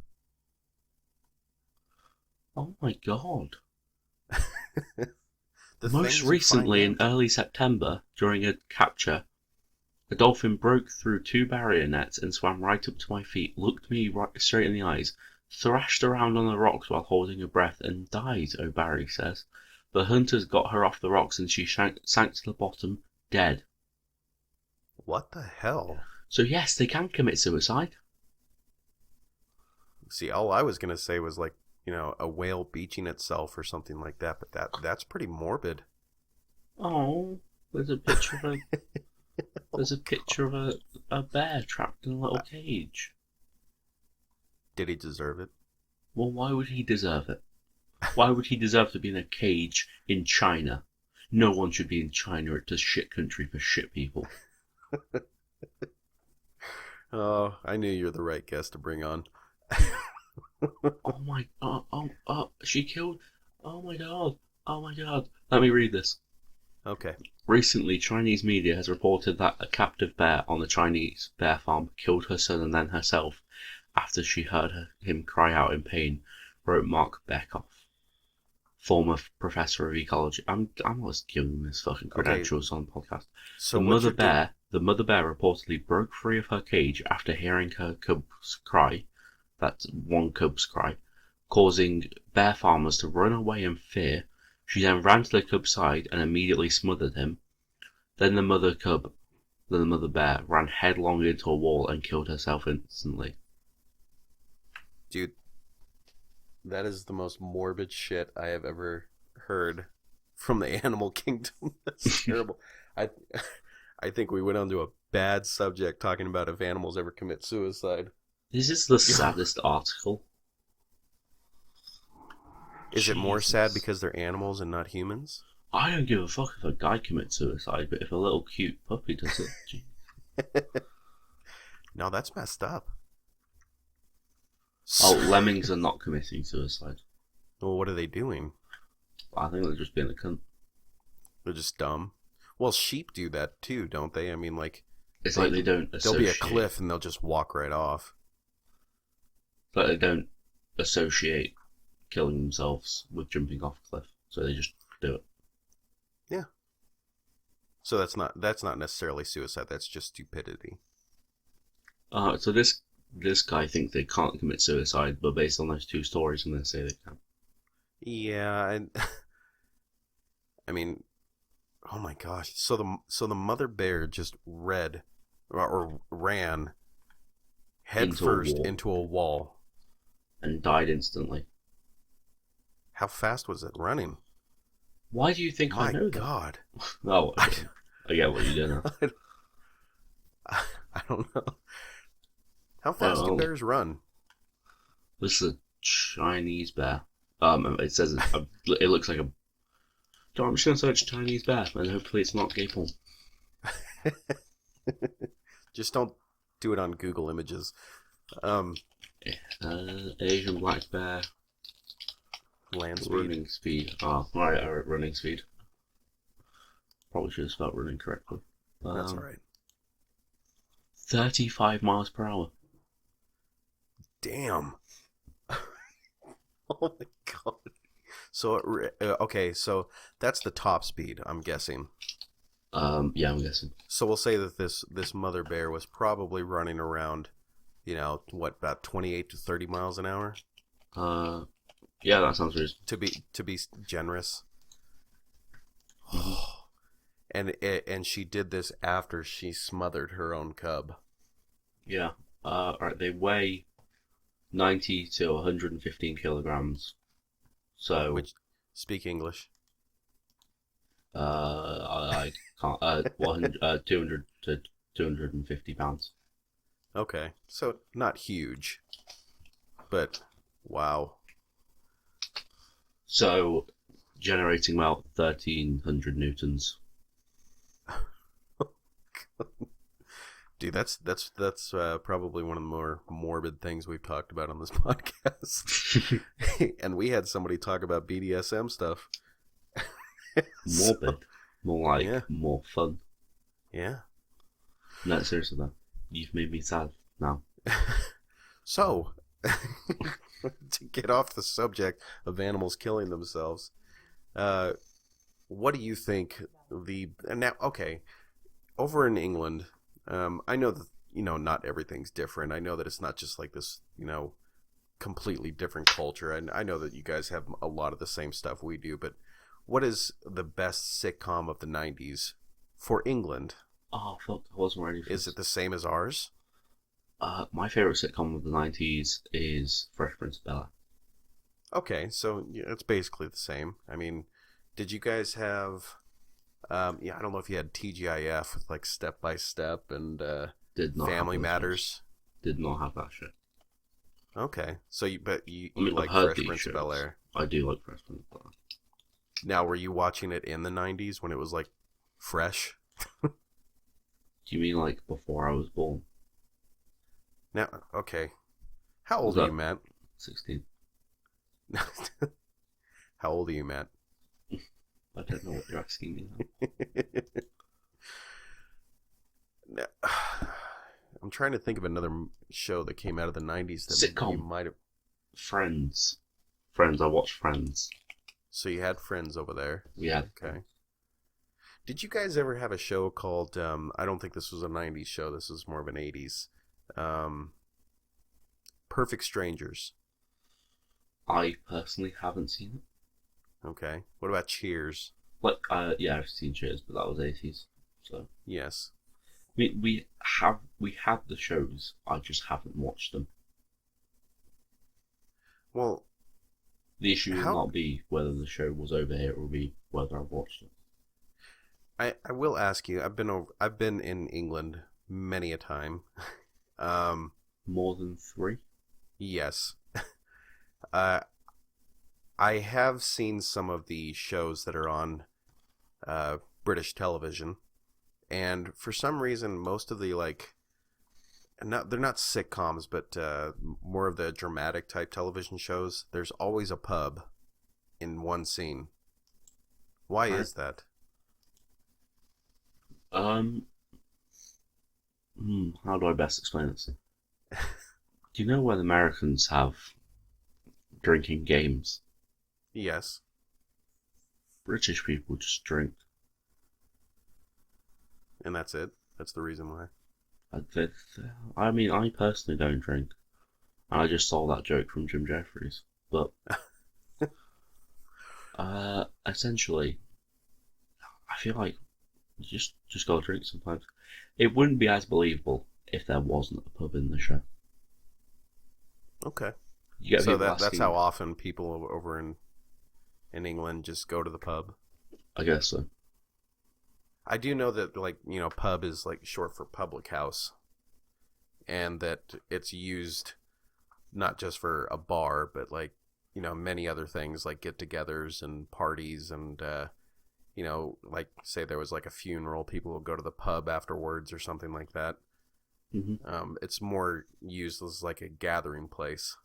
S3: Oh my god. Most recently, in early September, during a capture, a dolphin broke through 2 barrier nets and swam right up to my feet, looked me right straight in the eyes, thrashed around on the rocks while holding her breath, and died, O'Barry says. The hunters got her off the rocks and she sank to the bottom, dead.
S2: What the hell?
S3: So yes, they can commit suicide.
S2: See, all I was going to say was like, a whale beaching itself or something like that, but that's pretty morbid.
S3: Oh, there's a picture of a bear trapped in a little cage.
S2: Did he deserve it?
S3: Well, why would he deserve it? Why would he deserve to be in a cage in China? No one should be in China. It's a shit country for shit people.
S2: Oh, I knew you're the right guest to bring on.
S3: Oh my, she killed, oh my god. Let me read this.
S2: Okay.
S3: Recently, Chinese media has reported that a captive bear on the Chinese bear farm killed her son and then herself after she heard him cry out in pain, wrote Mark Bekoff, former professor of ecology. I'm always giving this fucking credentials on the podcast. So the mother bear reportedly broke free of her cage after hearing her cubs cry. That's one cub's cry, causing bear farmers to run away in fear. She then ran to the cub's side and immediately smothered him. Then the mother bear ran headlong into a wall and killed herself instantly.
S2: Dude, that is the most morbid shit I have ever heard from the animal kingdom. That's terrible. I think we went on to a bad subject talking about if animals ever commit suicide.
S3: This is the saddest article.
S2: Is it more sad because they're animals and not humans?
S3: I don't give a fuck if a guy commits suicide, but if a little cute puppy does it...
S2: No, that's messed up.
S3: Oh, lemmings are not committing suicide.
S2: Well, what are they doing?
S3: I think they're just being a cunt.
S2: They're just dumb. Well, sheep do that too, don't they? I mean, like...
S3: It's like they don't associate...
S2: There'll be a cliff and they'll just walk right off.
S3: But they don't associate killing themselves with jumping off a cliff, so they just do it.
S2: Yeah. So that's not necessarily suicide. That's just stupidity.
S3: So this guy thinks they can't commit suicide, but based on those 2 stories, I'm going to say they can.
S2: Yeah, I mean, oh my gosh. So the mother bear just ran head first into a wall.
S3: And died instantly.
S2: How fast was it running?
S3: Why do you think I know that?
S2: My God.
S3: Oh, I get what you do now.
S2: I don't know. How fast do bears run?
S3: This is a Chinese bear. It says it looks like a... I'm just going to search Chinese bear, and hopefully it's not gay porn.
S2: Just don't do it on Google Images.
S3: Asian black bear.
S2: Land speed.
S3: Running speed. Oh, right, I wrote running speed. Probably should have spelled running correctly.
S2: That's alright.
S3: 35 miles per hour.
S2: Damn. Oh my god. So okay, so that's the top speed, I'm guessing.
S3: Yeah, I'm guessing.
S2: So we'll say that this mother bear was probably running around, about 28 to 30 miles an hour.
S3: Yeah, that sounds reasonable.
S2: To be generous.
S3: Mm-hmm.
S2: And she did this after she smothered her own cub.
S3: Yeah. Right. They weigh 90 to 115 kilograms. So.
S2: Which, speak English.
S3: I can't. 200 to 250 pounds.
S2: Okay, so not huge, but wow.
S3: So, generating about 1,300 newtons.
S2: Dude, that's probably one of the more morbid things we've talked about on this podcast. And we had somebody talk about BDSM stuff.
S3: Morbid. More like more fun.
S2: Yeah.
S3: No, seriously though. You've made me sad now.
S2: So, to get off the subject of animals killing themselves, what do you think now, okay, over in England, I know that, not everything's different. I know that it's not just like this, completely different culture. And I know that you guys have a lot of the same stuff we do, but what is the best sitcom of the 90s for England?
S3: Oh, fuck, I wasn't ready for this.
S2: Is it the same as ours?
S3: My favourite sitcom of the 90s is Fresh Prince of Bel-Air.
S2: Okay, so it's basically the same. I mean, did you guys have... I don't know if you had TGIF with like Step by Step and Family Matters.
S3: Did not have that shit.
S2: Okay, so you
S3: I
S2: like
S3: heard
S2: Fresh Prince of Bel-Air.
S3: I do like Fresh Prince of Bel-Air.
S2: Now, were you watching it in the 90s when it was like fresh?
S3: Do you mean like before I was born?
S2: Now, okay. How old are you, Matt?
S3: 16.
S2: How old are you, Matt?
S3: I don't know what you're asking me
S2: now. I'm trying to think of another show that came out of the 90s that
S3: sitcom.
S2: You might have...
S3: Friends, I watched Friends.
S2: So you had Friends over there.
S3: Yeah.
S2: Okay. Did you guys ever have a show called, I don't think this was a 90s show, this is more of an 80s, Perfect Strangers?
S3: I personally haven't seen it.
S2: Okay. What about Cheers?
S3: Yeah, I've seen Cheers, but that was 80s. So
S2: Yes.
S3: we have the shows. I just haven't watched them.
S2: Well,
S3: the issue will not be whether the show was over here; it will be whether I've watched it.
S2: I will ask you. I've been in England many a time.
S3: More than 3?
S2: Yes. I have seen some of the shows that are on British television, and for some reason, most of the they're not sitcoms, but more of the dramatic type television shows. There's always a pub in one scene. Why is that?
S3: How do I best explain this? Do you know where the Americans have drinking games?
S2: Yes.
S3: British people just drink.
S2: And that's it? That's the reason why?
S3: I mean, I personally don't drink. I just saw that joke from Jim Jeffries. But essentially, I feel like you just gotta drink sometimes. It wouldn't be as believable if there wasn't a pub in the show.
S2: Okay.
S3: So
S2: that's how often people over in England just go to the pub?
S3: I guess so.
S2: I do know that, pub is, short for public house. And that it's used not just for a bar, but, many other things, like get-togethers and parties and, say there was, a funeral, people would go to the pub afterwards or something like that.
S3: Mm-hmm.
S2: It's more used as, a gathering place.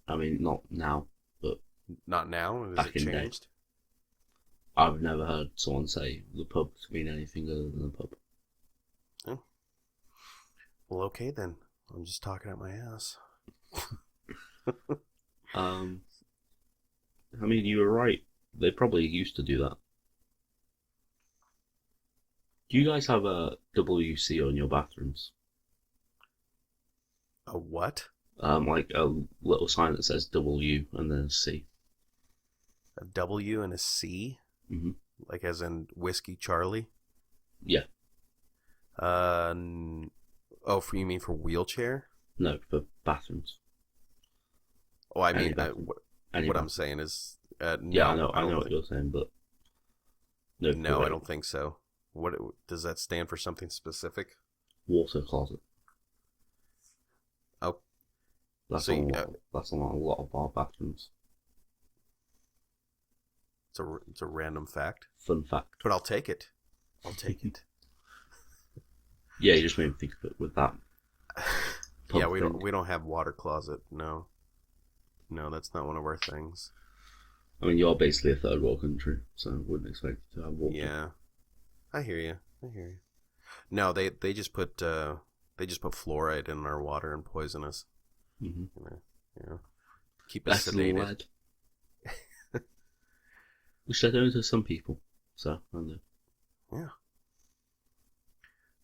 S3: I mean, not now, but...
S2: Not now? Has it changed?
S3: I've never heard someone say the pub to mean anything other than the pub.
S2: Oh. Well, okay then. I'm just talking out my ass.
S3: I mean, you were right. They probably used to do that. Do you guys have a WC on your bathrooms?
S2: A what?
S3: Like a little sign that says W and then a C.
S2: A W and a C?
S3: Mm-hmm.
S2: Like as in Whiskey Charlie?
S3: Yeah.
S2: Oh, you mean for wheelchair?
S3: No, for bathrooms.
S2: Oh, I
S3: Any
S2: mean,
S3: bathroom.
S2: what I'm saying is,
S3: Yeah,
S2: no,
S3: I know what you're saying, but
S2: no, I don't think so. What does that stand for? Something specific?
S3: Water closet.
S2: Oh,
S3: That's
S2: so
S3: that's on a lot of our bathrooms.
S2: it's a random fact,
S3: Fun fact.
S2: but I'll take it. I'll take it.
S3: Yeah, you just made me think of it with that.
S2: Yeah, we don't have water closet. No, that's not one of our things.
S3: I mean, you're basically a third world country, so I wouldn't expect you to have water.
S2: Yeah, I hear you. No, they just put fluoride in our water and poison us.
S3: Mm-hmm.
S2: Keep us sedated.
S3: Lead. Which they do to some people, so I know.
S2: Yeah.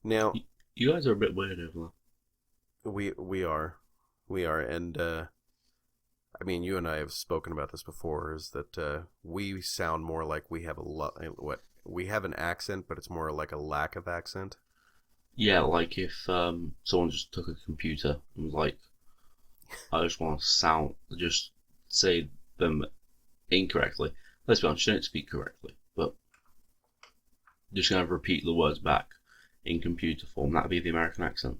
S2: Now
S3: you guys are a bit weird over
S2: there. We are, and I mean, you and I have spoken about this before. Is that we sound more like we have we have an accent, but it's more like a lack of accent.
S3: Yeah, like if someone just took a computer and was like, I just want to just say them incorrectly. Let's be honest, you don't speak correctly, but just going to repeat the words back in computer form. That'd be the American accent.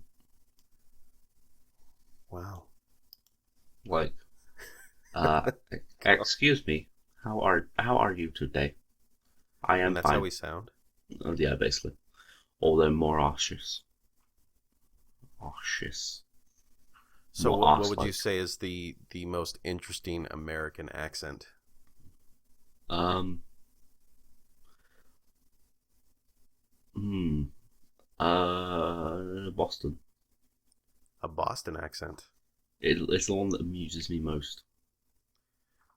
S2: Wow.
S3: Like, excuse me, how are you today? I am
S2: and that's
S3: fine.
S2: how we sound.
S3: Yeah, basically. Although more nauseous.
S2: So
S3: More
S2: what would
S3: arse-like.
S2: you say is the most interesting American accent?
S3: Boston.
S2: A Boston accent.
S3: It's the one that amuses me most.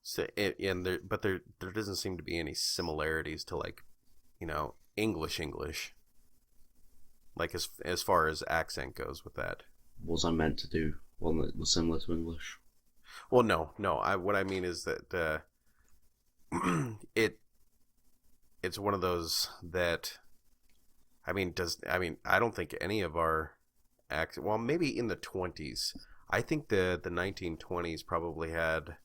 S2: So but there doesn't seem to be any similarities to like, English. Like as far as accent goes with that.
S3: Was I meant to do one that was similar to English?
S2: Well, no. What I mean is that it's one of those that I don't think any of our accent. Well, maybe in the 20s. I think the 1920s probably had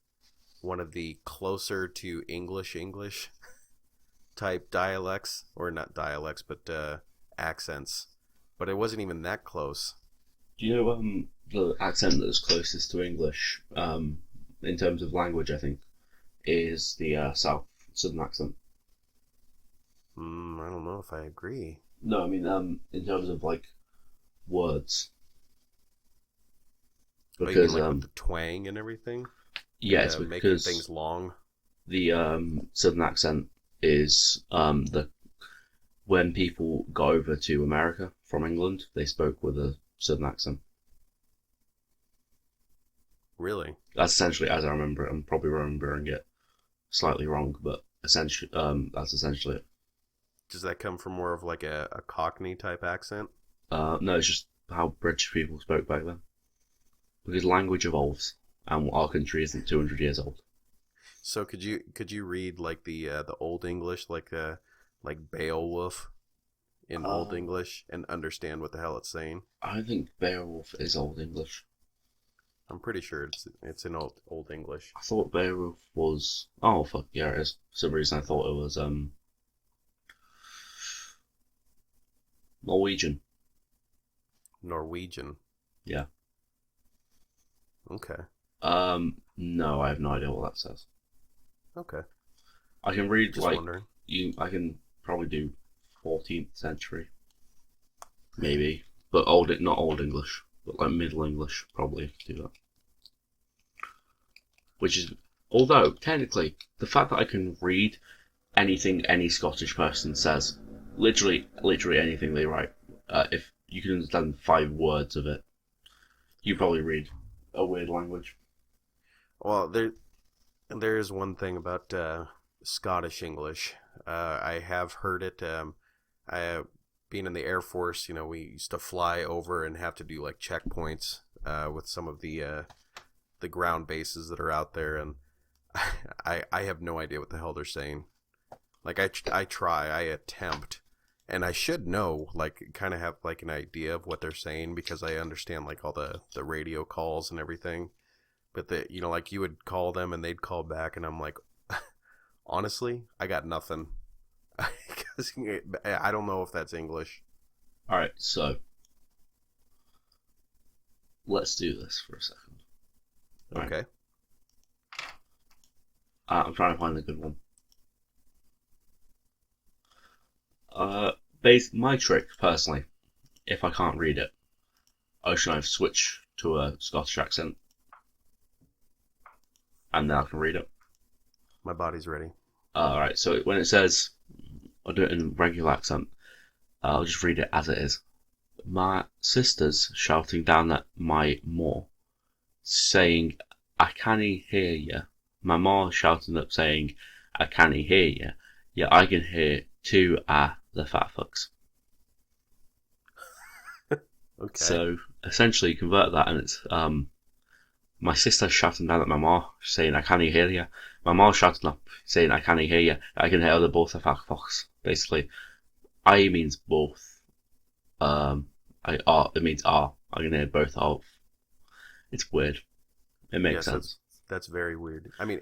S2: one of the closer to English type dialects, or not dialects, but accents. But it wasn't even that close.
S3: Do you know the accent that's closest to English in terms of language? I think is the southern accent.
S2: I don't know if I agree.
S3: No, I mean in terms of like words. Because
S2: like with the twang and everything.
S3: Yeah, it's
S2: making
S3: because
S2: things long.
S3: The southern accent is when people go over to America from England, they spoke with a southern accent.
S2: Really?
S3: That's essentially as I remember it. I'm probably remembering it slightly wrong, but essentially, that's essentially it.
S2: Does that come from more of like a Cockney type accent?
S3: No, it's just how British people spoke back then. Because language evolves, and our country isn't 200 years old.
S2: So could you read like the Old English, like Beowulf in Old English, and understand what the hell it's saying?
S3: I don't think Beowulf is Old English.
S2: I'm pretty sure it's in Old English.
S3: I thought Beowulf was. Oh fuck yeah, it is. For some reason I thought it was Norwegian.
S2: Norwegian.
S3: Yeah.
S2: Okay.
S3: No, I have no idea what that says.
S2: Okay.
S3: I can read
S2: Just wondering.
S3: I can probably do 14th century, maybe, but not Old English, but like Middle English probably do that. Which is, although technically, the fact that I can read anything any Scottish person says, literally anything they write, if you can understand 5 words of it, you probably read a weird language.
S2: Well, there is one thing about Scottish English. I have heard it. I being in the Air Force, we used to fly over and have to do like checkpoints with some of the ground bases that are out there, and I have no idea what the hell they're saying. Like I attempt, and I should know, like, kind of have like an idea of what they're saying because I understand like all the radio calls and everything. But like you would call them and they'd call back, and I'm like, honestly, I got nothing. Because I don't know if that's English.
S3: All right, so let's do this for a second.
S2: Okay.
S3: Right. I'm trying to find a good one. My trick, personally, if I can't read it, I should switch to a Scottish accent, and then I can read it.
S2: My body's ready.
S3: Alright, so when it says, I'll do it in regular accent, I'll just read it as it is. My sister's shouting down at my ma, saying, I can't hear you. My ma shouting up saying, I can't hear you. Yeah, I can hear two the fat fucks.
S2: Okay.
S3: So essentially convert that and it's my sister shouting down at my ma saying I can't hear you. My ma shouting up saying I can't hear you. I can hear the both the fat fucks. Basically, I means both. It means I can hear both of. It's weird. It makes sense.
S2: That's very weird. I mean,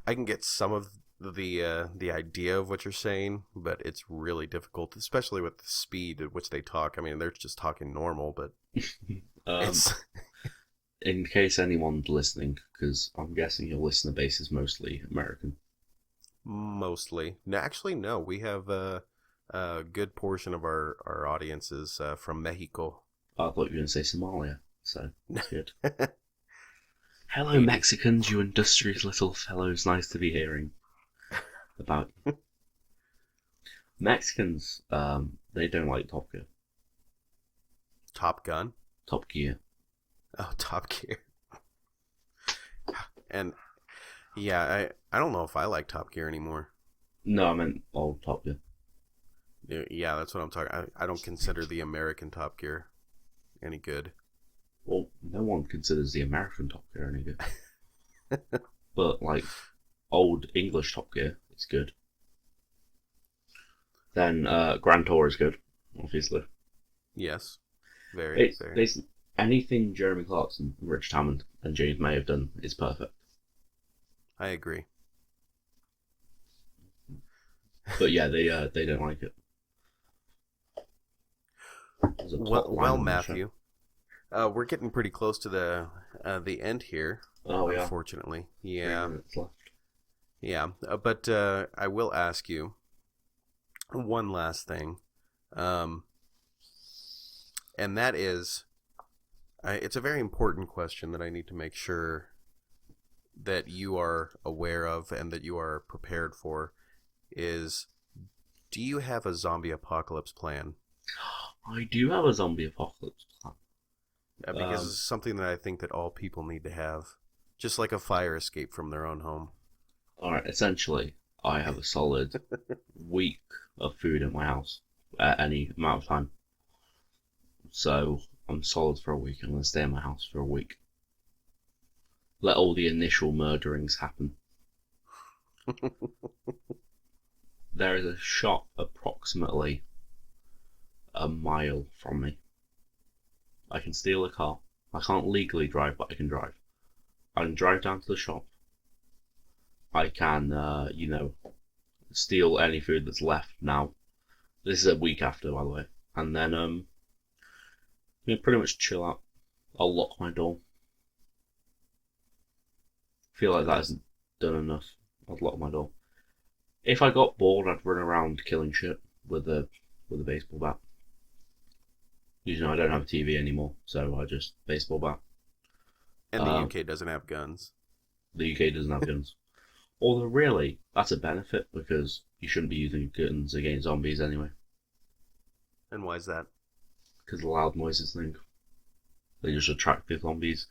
S2: I can get some of the idea of what you're saying, but it's really difficult, especially with the speed at which they talk. I mean, they're just talking normal, but it's...
S3: In case anyone's listening, because I'm guessing your listener base is mostly American.
S2: Mostly. No, actually, no. We have a good portion of our audience is from Mexico.
S3: I thought you were going to say Somalia, so that's good. Hello, Mexicans, you industrious little fellows. Nice to be hearing about you. Mexicans, they don't like Top Gear.
S2: Top Gun?
S3: Top Gear.
S2: Oh, Top Gear. And yeah, I don't know if I like Top Gear anymore.
S3: No, I meant old Top Gear.
S2: Yeah, that's what I'm talking. I don't consider the American Top Gear any good.
S3: Well, no one considers the American Top Gear any good. But like old English Top Gear, it's good. Then Grand Tour is good, obviously.
S2: Yes, very.
S3: Basically, anything Jeremy Clarkson, Rich Hammond, and James May have done is perfect.
S2: I agree.
S3: But yeah, they don't like it.
S2: Well, Matthew, we're getting pretty close to the end here.
S3: Oh yeah.
S2: Unfortunately, yeah.
S3: 3 minutes left.
S2: Yeah, but I will ask you one last thing, and that is, it's a very important question that I need to make sure that you are aware of and that you are prepared for. Is, do you have a zombie apocalypse plan?
S3: I do have a zombie apocalypse plan.
S2: Because it's something that I think that all people need to have, just like a fire escape from their own home.
S3: Alright, essentially, I have a solid week of food in my house at any amount of time. So, I'm solid for a week. I'm going to stay in my house for a week. Let all the initial murderings happen. There is a shop approximately a mile from me. I can steal a car. I can't legally drive, but I can drive. I can drive down to the shop. I can, steal any food that's left now. This is a week after, by the way. And then, pretty much chill out. I'll lock my door. Feel like that isn't done enough. I'd lock my door. If I got bored, I'd run around killing shit with a baseball bat. I don't have a TV anymore, so I just baseball bat.
S2: And the UK doesn't have guns.
S3: The UK doesn't have guns. Although really, that's a benefit because you shouldn't be using guns against zombies anyway.
S2: And why is that?
S3: Because the loud noises thing. They just attract the zombies.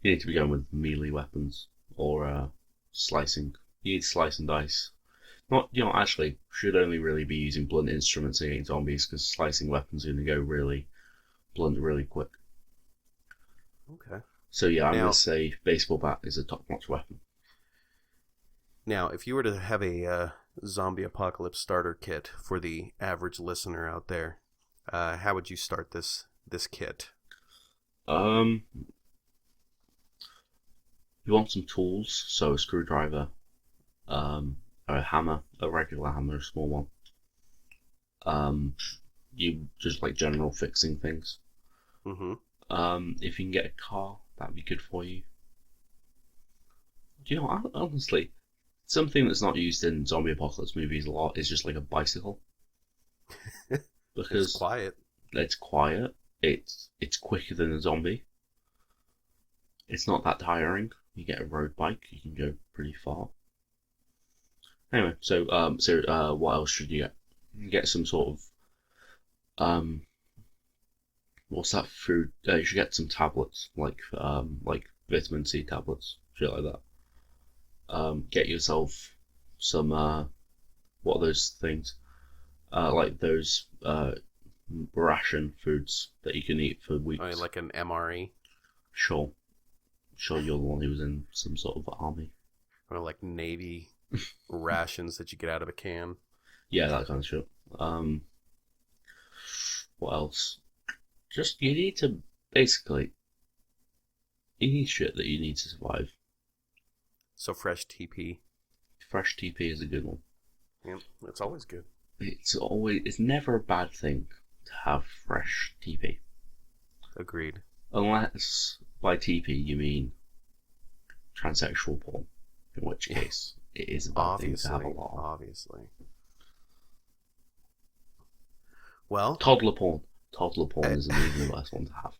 S3: You need to be going with melee weapons or slicing. You need slice and dice. Actually, should only really be using blunt instruments against zombies because slicing weapons are going to go really blunt really quick.
S2: Okay.
S3: So yeah, I'm going to say baseball bat is a top-notch weapon.
S2: Now, if you were to have a zombie apocalypse starter kit for the average listener out there, how would you start this kit?
S3: You want some tools, so a screwdriver, a hammer, a regular hammer, a small one. You just like general fixing things.
S2: Mm-hmm.
S3: If you can get a car, that'd be good for you. Honestly, something that's not used in zombie apocalypse movies a lot is just like a bicycle. Because
S2: it's quiet.
S3: It's quiet. It's quicker than a zombie. It's not that tiring. You get a road bike, you can go pretty far. Anyway, so what else should you get? You get some sort of what's that food? You should get some tablets, like vitamin C tablets, shit like that. Get yourself some what are those things? Like those ration foods that you can eat for weeks.
S2: Oh, like an MRE?
S3: Sure, you're the one who was in some sort of army.
S2: Or like Navy rations that you get out of a can.
S3: Yeah, that kind of shit. What else? Just you need shit that you need to survive.
S2: So fresh TP.
S3: Fresh TP is a good one.
S2: Yeah, it's always good.
S3: It's never a bad thing to have fresh TP.
S2: Agreed.
S3: Unless by TP you mean transsexual porn, in which case it is a bad thing to have a lot of.
S2: Obviously. Well,
S3: toddler porn isn't even the worst one to have.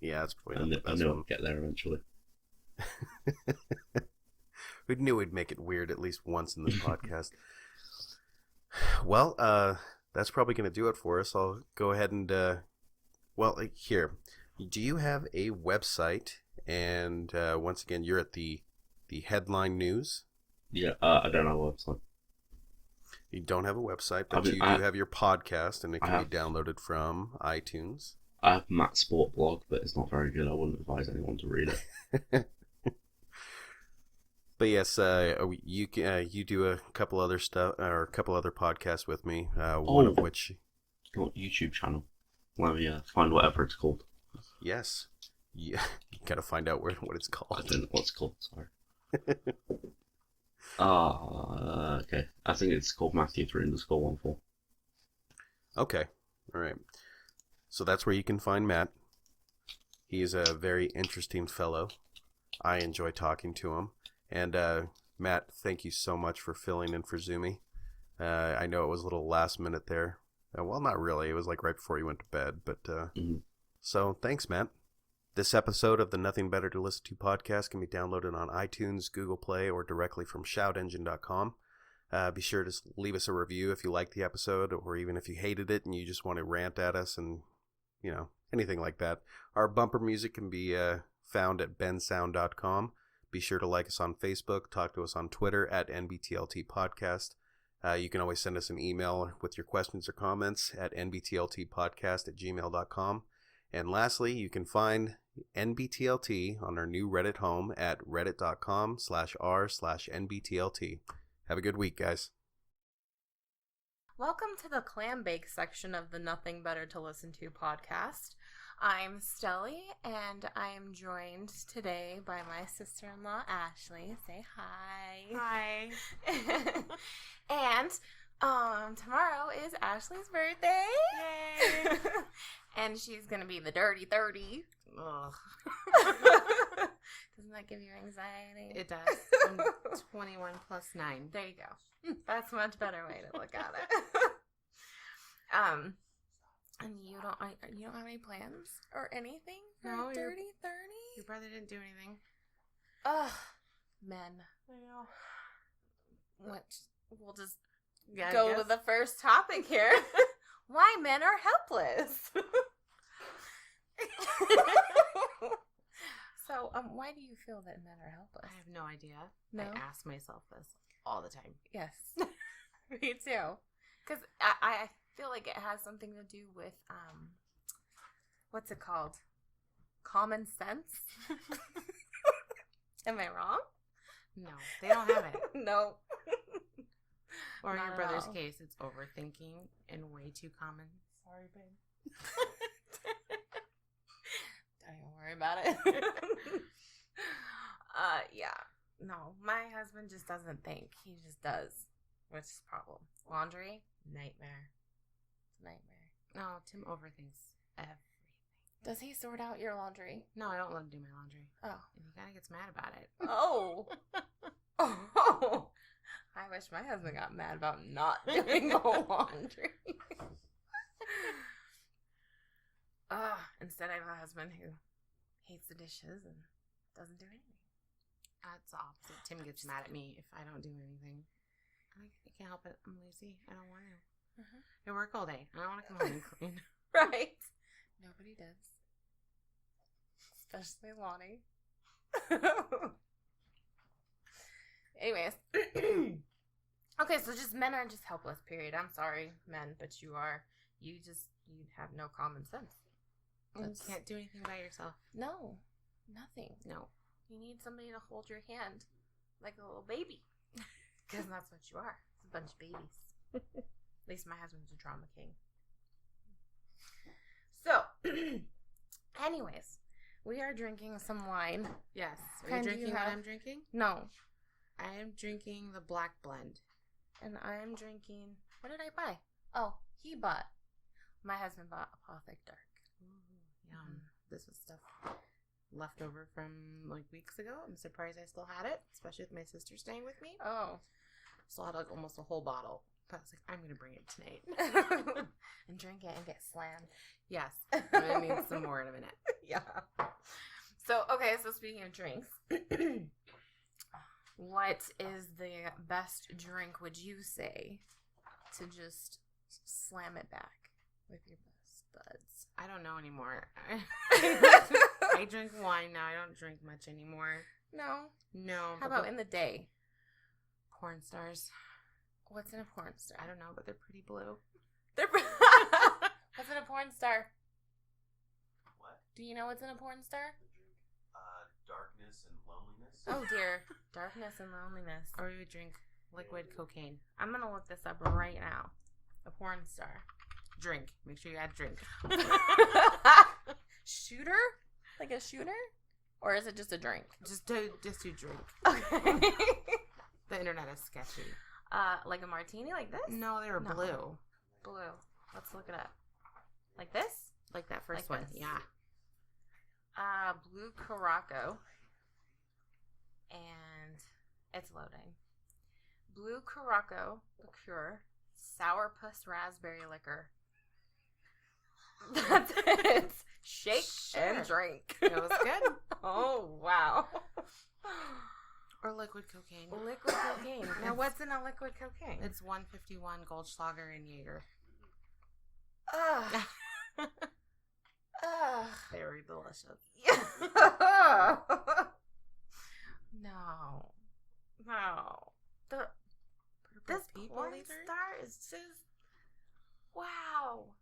S2: Yeah, that's probably not the best
S3: I know
S2: one.
S3: I'll get there eventually.
S2: We knew we'd make it weird at least once in this podcast. Well, that's probably going to do it for us. I'll go ahead and, here. Do you have a website? And once again, you're at the Headline News.
S3: Yeah, I don't have a website.
S2: You don't have a website, but you do have your podcast, and it can be downloaded from iTunes.
S3: I have Matt's Sport blog, but it's not very good. I wouldn't advise anyone to read it.
S2: But yes, you do a couple other stuff or a couple other podcasts with me. One of which,
S3: YouTube channel. Let me find whatever it's called.
S2: Yes, you gotta find out what it's called.
S3: I don't know what it's called. Sorry. Okay. I think it's called Matthew3_14.
S2: Okay. All right. So that's where you can find Matt. He is a very interesting fellow. I enjoy talking to him. And Matt, thank you so much for filling in for Zoomy. I know it was a little last minute there. Well, not really. It was like right before you went to bed. But So thanks, Matt. This episode of the Nothing Better to Listen to podcast can be downloaded on iTunes, Google Play, or directly from shoutengine.com. Be sure to leave us a review if you liked the episode, or even if you hated it and you just want to rant at us and, anything like that. Our bumper music can be found at bensound.com. Be sure to like us on Facebook, talk to us on Twitter at NBTLT Podcast. You can always send us an email with your questions or comments at nbtltpodcast@gmail.com. And lastly, you can find NBTLT on our new Reddit home at reddit.com/r/NBTLT. Have a good week, guys.
S1: Welcome to the Clam Bake section of the Nothing Better to Listen to podcast. I'm Stelly, and I am joined today by my sister-in-law, Ashleigh. Say hi.
S4: Hi.
S1: And tomorrow is Ashleigh's birthday.
S4: Yay.
S1: And she's going to be the dirty 30.
S4: Ugh.
S1: Doesn't that give you anxiety?
S4: It does. I'm 21 plus 9.
S1: There you go. That's a much better way to look at it. And you don't have any plans or anything for
S4: No,
S1: dirty 30?
S4: Your brother didn't do anything.
S1: Ugh, men.
S4: I know.
S1: What? We'll just
S4: Yeah,
S1: go to the first topic here. Why men are helpless. So So, why do you feel that men are helpless?
S4: I have no idea.
S1: No?
S4: I ask myself this all the time.
S1: Yes. Me too. Because I feel like it has something to do with, what's it called? Common sense? Am I wrong?
S4: No, they don't have it.
S1: No.
S4: Or in
S1: Not
S4: your
S1: at
S4: brother's
S1: all.
S4: case, it's overthinking and way too common. Sorry, babe.
S1: Don't even worry about it. Yeah. No, my husband just doesn't think. He just does. Which is a problem. Laundry, nightmare. It's a nightmare.
S4: No, Tim overthinks everything.
S1: Does he sort out your laundry?
S4: No, I don't let him do my laundry.
S1: Oh.
S4: And he kind of gets mad about it.
S1: Oh. Oh. I wish my husband got mad about not doing the laundry. Instead, I have a husband who hates the dishes and doesn't do anything.
S4: It's the opposite. Tim gets mad at me if I don't do anything. I can't help it. I'm lazy. I don't want to. I work all day. I don't want to come home and clean.
S1: Right. Nobody does. Especially Lonnie. Anyways. Okay, so just men are just helpless, period. I'm sorry, men, but you are. You have no common sense.
S4: You can't do anything by yourself.
S1: No. Nothing.
S4: No.
S1: You need somebody to hold your hand like a little baby. Because that's what you are. It's a bunch of babies. At least my husband's a drama king. So, anyways, we are drinking some wine.
S4: Yes. Are
S1: Kind
S4: you
S1: of
S4: drinking what I'm drinking?
S1: No.
S4: I am drinking the black blend.
S1: And I'm drinking... What did I buy? Oh, he bought. My husband bought Apothic Dark.
S4: Ooh, yum. This was stuff left over from like weeks ago. I'm surprised I still had it, especially with my sister staying with me.
S1: Oh.
S4: Still had like almost a whole bottle. But I was like, I'm going to bring it tonight.
S1: And drink it and get slammed.
S4: Yes. I'm going to need some more in a minute.
S1: Yeah. So, okay, so speaking of drinks, what is the best drink, would you say, to just slam it back with your best buds?
S4: I don't know anymore. I drink wine now. I don't drink much anymore.
S1: No.
S4: No.
S1: How about in the day?
S4: Porn stars?
S1: What's in a porn star?
S4: I don't know, but they're pretty blue.
S1: What's in a porn star?
S2: What?
S1: Do you know what's in a porn star?
S2: Darkness and loneliness.
S1: Oh dear. Darkness and loneliness.
S4: Or we would drink liquid cocaine.
S1: I'm going to look this up right now. A porn star.
S4: Drink. Make sure you add drink.
S1: Shooter? Like a shooter? Or is it just a drink?
S4: Just do drink.
S1: Okay.
S4: The internet is sketchy.
S1: Like a martini like this?
S4: No, they were
S1: No.
S4: blue.
S1: Blue. Let's look it up. Like this?
S4: Like that first
S1: Like
S4: one.
S1: this.
S4: Yeah.
S1: Blue Caraco. And it's loading. Blue Caraco liqueur. Sourpuss raspberry liquor. That's it. Shake and drink.
S4: It was good.
S1: Oh, wow.
S4: Or liquid cocaine.
S1: Liquid cocaine. Now, what's in a liquid cocaine?
S4: It's 151 Goldschlager and Jaeger.
S1: Ugh. Ugh.
S4: Very delicious.
S1: No. No. This
S4: people
S1: porn
S4: eater?
S1: star is just... Wow.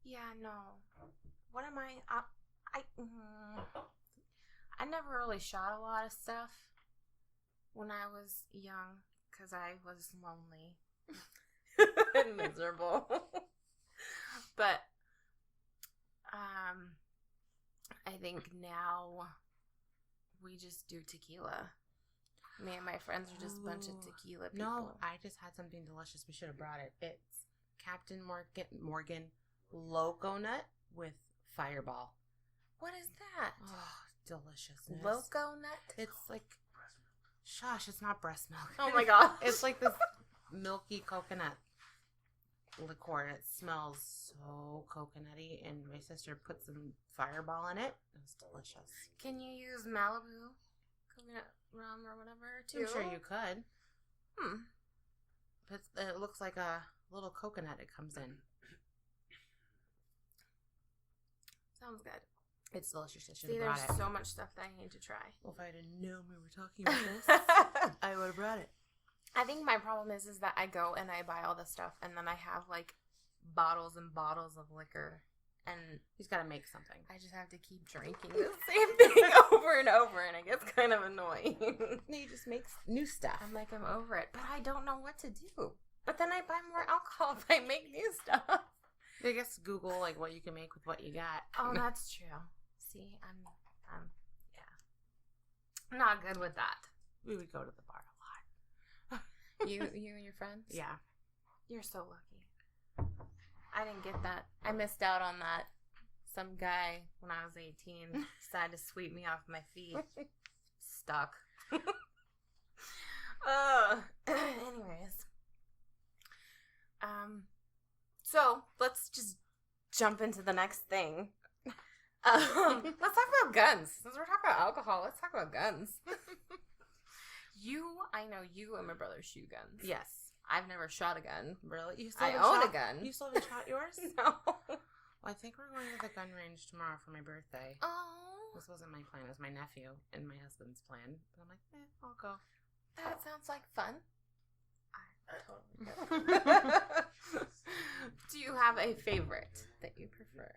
S1: Yeah, no. What am I... I never really shot a lot of stuff when I was young because I was lonely and miserable. But I think now we just do tequila. Me and my friends are just a bunch of tequila people.
S4: No, I just had something delicious. We should have brought it. It's Captain Morgan Loco Nut with Fireball.
S1: What is that?
S4: Oh, deliciousness.
S1: Loco nut?
S4: It's like, shush, it's not breast milk.
S1: Oh my god.
S4: It's like this milky coconut liqueur. And it smells so coconutty. And my sister put some Fireball in it. It was delicious.
S1: Can you use Malibu coconut rum or whatever too?
S4: I'm sure you could.
S1: Hmm.
S4: It looks like a little coconut it comes in.
S1: Sounds good.
S4: It's delicious. I should
S1: See,
S4: have brought
S1: there's
S4: it.
S1: so much stuff that I need to try.
S4: Well, if I didn't know we were talking about this, I would have brought it.
S1: I think my problem is that I go and I buy all this stuff, and then I have like bottles and bottles of liquor, and
S4: He's got to make something.
S1: I just have to keep drinking the same thing over and over, and it gets kind of annoying.
S4: No, you just make new stuff.
S1: I'm like, I'm over it, but I don't know what to do. But then I buy more alcohol if I make new stuff.
S4: I guess Google like what you can make with what you got.
S1: Oh, that's true. See, I'm not good with that.
S4: We would go to the bar a lot.
S1: You and your friends?
S4: Yeah.
S1: You're so lucky. I didn't get that. I missed out on that. Some guy, when I was 18, decided to sweep me off my feet. Stuck. Anyways. So, let's just jump into the next thing. Let's talk about guns. Since we're talking about alcohol, let's talk about guns. I know you and my brother shoot guns.
S4: Yes.
S1: I've never shot a gun.
S4: Really?
S1: I own a gun.
S4: You still haven't shot yours?
S1: No.
S4: Well, I think we're going to the gun range tomorrow for my birthday.
S1: Oh.
S4: This wasn't my plan. It was my nephew and my husband's plan. But I'm like, I'll go.
S1: That sounds like fun. I totally get it. Do you have a favorite that you prefer?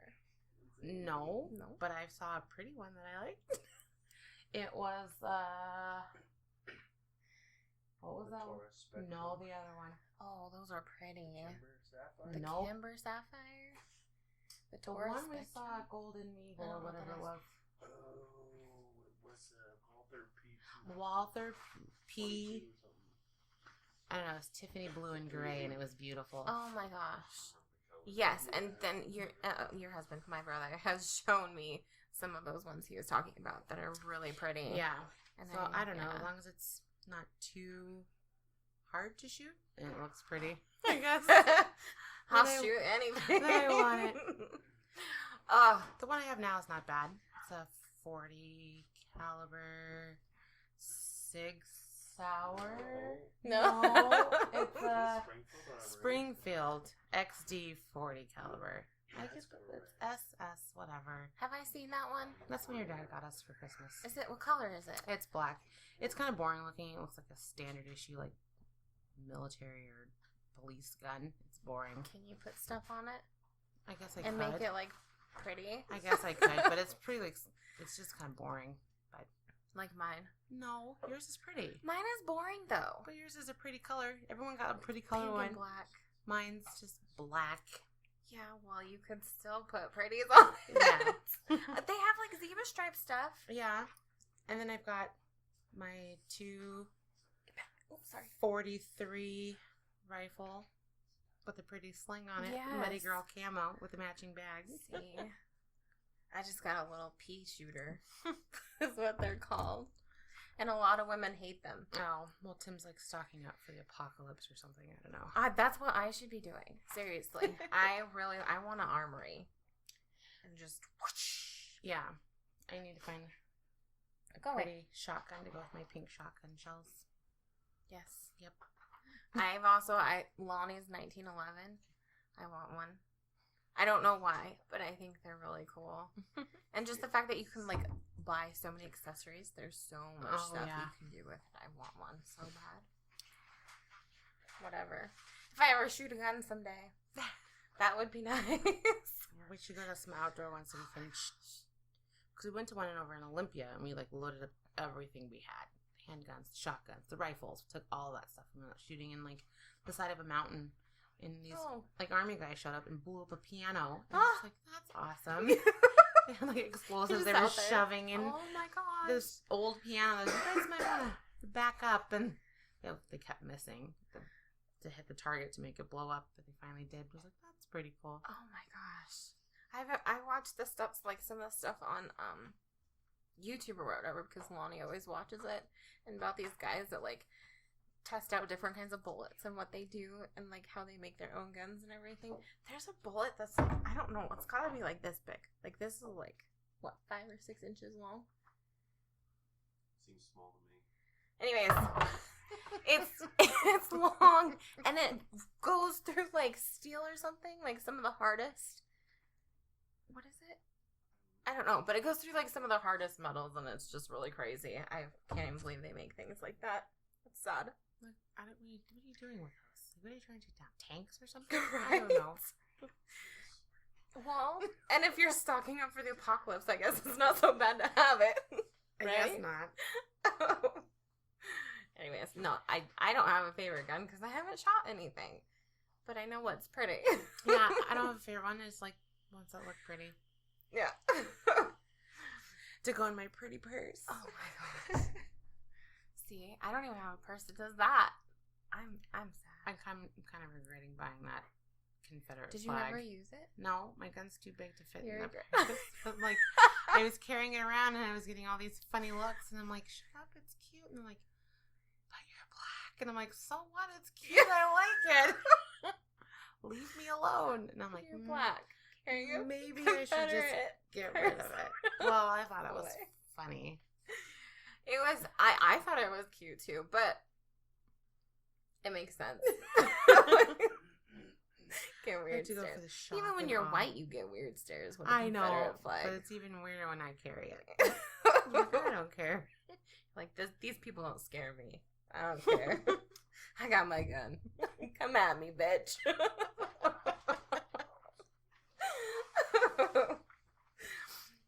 S4: No.
S1: No.
S4: But I saw a pretty one that I liked. It was, what was that one? No, the other one.
S1: Oh, those are pretty.
S3: Sapphire?
S1: The
S4: Nope.
S1: Kimber Sapphire? The
S4: The
S1: Taurus
S4: one we
S1: Spectrum?
S4: saw, Golden Eagle,
S1: I
S4: or
S1: don't know what
S4: whatever
S1: that
S4: it was.
S3: Oh, it was
S4: Walther P. I don't know, it was Tiffany blue and gray, and it was beautiful.
S1: Oh my gosh. Yes, and then your husband, my brother, has shown me some of those ones he was talking about that are really pretty.
S4: Yeah.
S1: And
S4: So I don't know, as long as it's not too hard to shoot, and it looks pretty, I guess.
S1: I'll
S4: Then I-
S1: shoot anything.
S4: then I want it.
S1: Oh,
S4: The one I have now is not bad. It's a 40 caliber Sig Sauer.
S1: no.
S4: It's a Springfield XD 40 caliber. I guess it's SS whatever.
S1: Have I seen that one?
S4: That's what your dad got us for Christmas.
S1: Is it, what color is it?
S4: It's black. It's kind of boring looking. It looks like a standard issue, like military or police gun. It's boring.
S1: Can you put stuff on it
S4: I guess I
S1: and
S4: could.
S1: make it like pretty?
S4: I guess I could, but it's pretty like it's just kind of boring. But
S1: Like mine.
S4: no, yours is pretty.
S1: Mine is boring though.
S4: But yours is a pretty color. Everyone got a pretty color
S1: Pink
S4: one.
S1: and black.
S4: Mine's just black.
S1: Yeah, well, you could still put pretties on it.
S4: Yeah.
S1: They have like zebra stripe stuff.
S4: Yeah. And then I've got my two
S1: Oops, sorry.
S4: 43 rifle with a pretty sling on it.
S1: Yes.
S4: Muddy Girl camo with the matching bags.
S1: See, I just got a little pea shooter. Is what they're called, and a lot of women hate them.
S4: Oh, well, Tim's like stocking up for the apocalypse or something. I don't know.
S1: That's what I should be doing. Seriously, I want an armory, and just whoosh.
S4: Yeah. I need to find a
S1: Go
S4: pretty shotgun to go with my pink shotgun shells.
S1: Yes.
S4: Yep.
S1: Lonnie's 1911. I want one. I don't know why, but I think they're really cool. And just the fact that you can like buy so many accessories. There's so much stuff you can do with it. I want one so bad. Whatever. If I ever shoot a gun someday, that would be nice.
S4: We should go to some outdoor ones so we can. Because we went to one over in Olympia and we like loaded up everything we had. Handguns, shotguns, the rifles. Took all that stuff and we went shooting in like the side of a mountain. And these like army guys showed up and blew up a piano. And I was like, that's awesome. They had like explosives they were shoving in
S1: Oh my god.
S4: this old piano. You guys might want to back up. And they kept missing to hit the target to make it blow up. But they finally did. I was like, that's pretty cool.
S1: Oh my gosh. I watched the stuff, like some of the stuff on YouTube or whatever, because Lonnie always watches it, and about these guys that like test out different kinds of bullets and what they do and like how they make their own guns and everything. There's a bullet that's like, I don't know, it's gotta be like this big. Like this is like what, 5 or 6 inches long?
S2: Seems small to me.
S1: Anyways, it's long and it goes through like steel or something, like some of the hardest. What is it? I don't know, but it goes through like some of the hardest metals, and it's just really crazy. I can't even believe they make things like that. It's sad.
S4: Like, what are you doing with us? What are you trying to take down? Tanks or something?
S1: Right?
S4: I don't know.
S1: Well, and if you're stocking up for the apocalypse, I guess it's not so bad to have it.
S4: I
S1: Right?
S4: guess not.
S1: Anyways, no, I don't have a favorite gun because I haven't shot anything. But I know what's pretty.
S4: Yeah, I don't have a favorite one. It's like ones that look pretty.
S1: Yeah.
S4: To go in my pretty purse.
S1: Oh my gosh. See, I don't even have a purse that does that. I'm sad.
S4: I'm kind of regretting buying that Confederate
S1: Did you
S4: flag.
S1: ever use it?
S4: No, my gun's too big to fit
S1: You're
S4: in
S1: a
S4: the
S1: girl.
S4: purse. But, like, I was carrying it around and I was getting all these funny looks, and I'm like, shut up, it's cute. And they're like, but you're black. And I'm like, so what? It's cute. I like it. Leave me alone. And I'm like,
S1: You're black. Carrying a
S4: maybe I should just get rid of it. Well, I thought it was funny.
S1: It was. I thought it was cute too, but it makes sense. Get
S4: I
S1: weird
S4: have to go
S1: stares.
S4: for the shock
S1: Even when
S4: and
S1: you're
S4: awe.
S1: white, you get weird stares with a
S4: I know,
S1: Confederate flag.
S4: but it's even weirder when I carry it. I'm like, I don't care.
S1: Like these people don't scare me. I don't care. I got my gun. Come at me, bitch.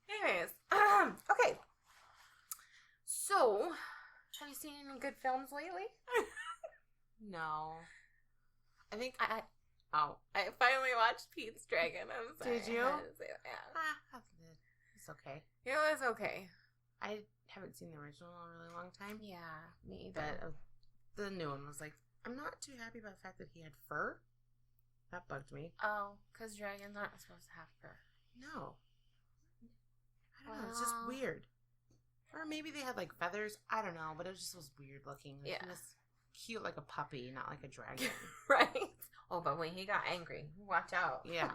S1: Anyways, okay. So, have you seen any good films lately?
S4: No. I think
S1: I finally watched Pete's Dragon. I'm sorry.
S4: Did you?
S1: I had to say that. Yeah.
S4: it's okay.
S1: It was okay.
S4: I haven't seen the original in a really long time.
S1: Yeah, me either.
S4: But the new one was like, I'm not too happy about the fact that he had fur. That bugged me.
S1: Oh, because dragons aren't supposed to have fur.
S4: No. I don't know. It's just weird. Or maybe they had like feathers. I don't know. But it just was weird looking. Like,
S1: Yeah.
S4: He was cute like a puppy, not like a dragon.
S1: Right? Oh, but when he got angry, watch out.
S4: Yeah.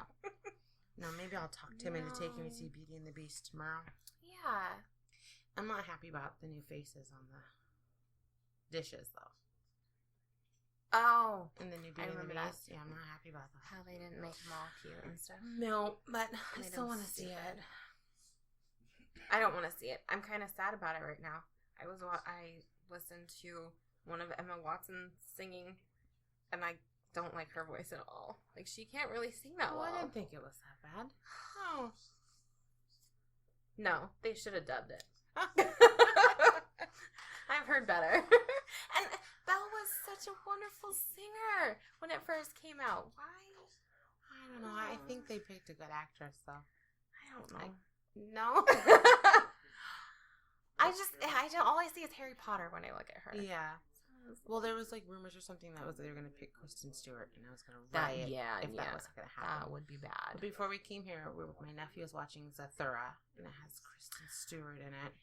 S4: No, maybe I'll talk to him into taking me to see Beauty and the Beast tomorrow.
S1: Yeah.
S4: I'm not happy about the new faces on the dishes, though.
S1: Oh.
S4: In the new Beauty and the
S1: remember that.
S4: Beast. Yeah, I'm not happy about that.
S1: How they didn't make them all cute and stuff.
S4: No, but I
S1: Made
S4: still
S1: them
S4: want to see
S1: stupid.
S4: it.
S1: I don't want to see it. I'm kind of sad about it right now. I listened to one of Emma Watson singing, and I don't like her voice at all. Like, she can't really sing that
S4: Oh,
S1: well.
S4: I didn't think it was that bad. Oh.
S1: No, they should have dubbed it. I've heard better. And Belle was such a wonderful singer when it first came out. Why?
S4: I don't know. I think they picked a good actress, though.
S1: I don't know.
S4: No.
S1: All I see is Harry Potter when I look at her.
S4: Yeah. Well, there was like rumors or something that they were going to pick Kristen Stewart, and I was going to riot if that wasn't going to happen.
S1: That would be bad.
S4: But before we came here, my nephew was watching Zathura, and it has Kristen Stewart in it.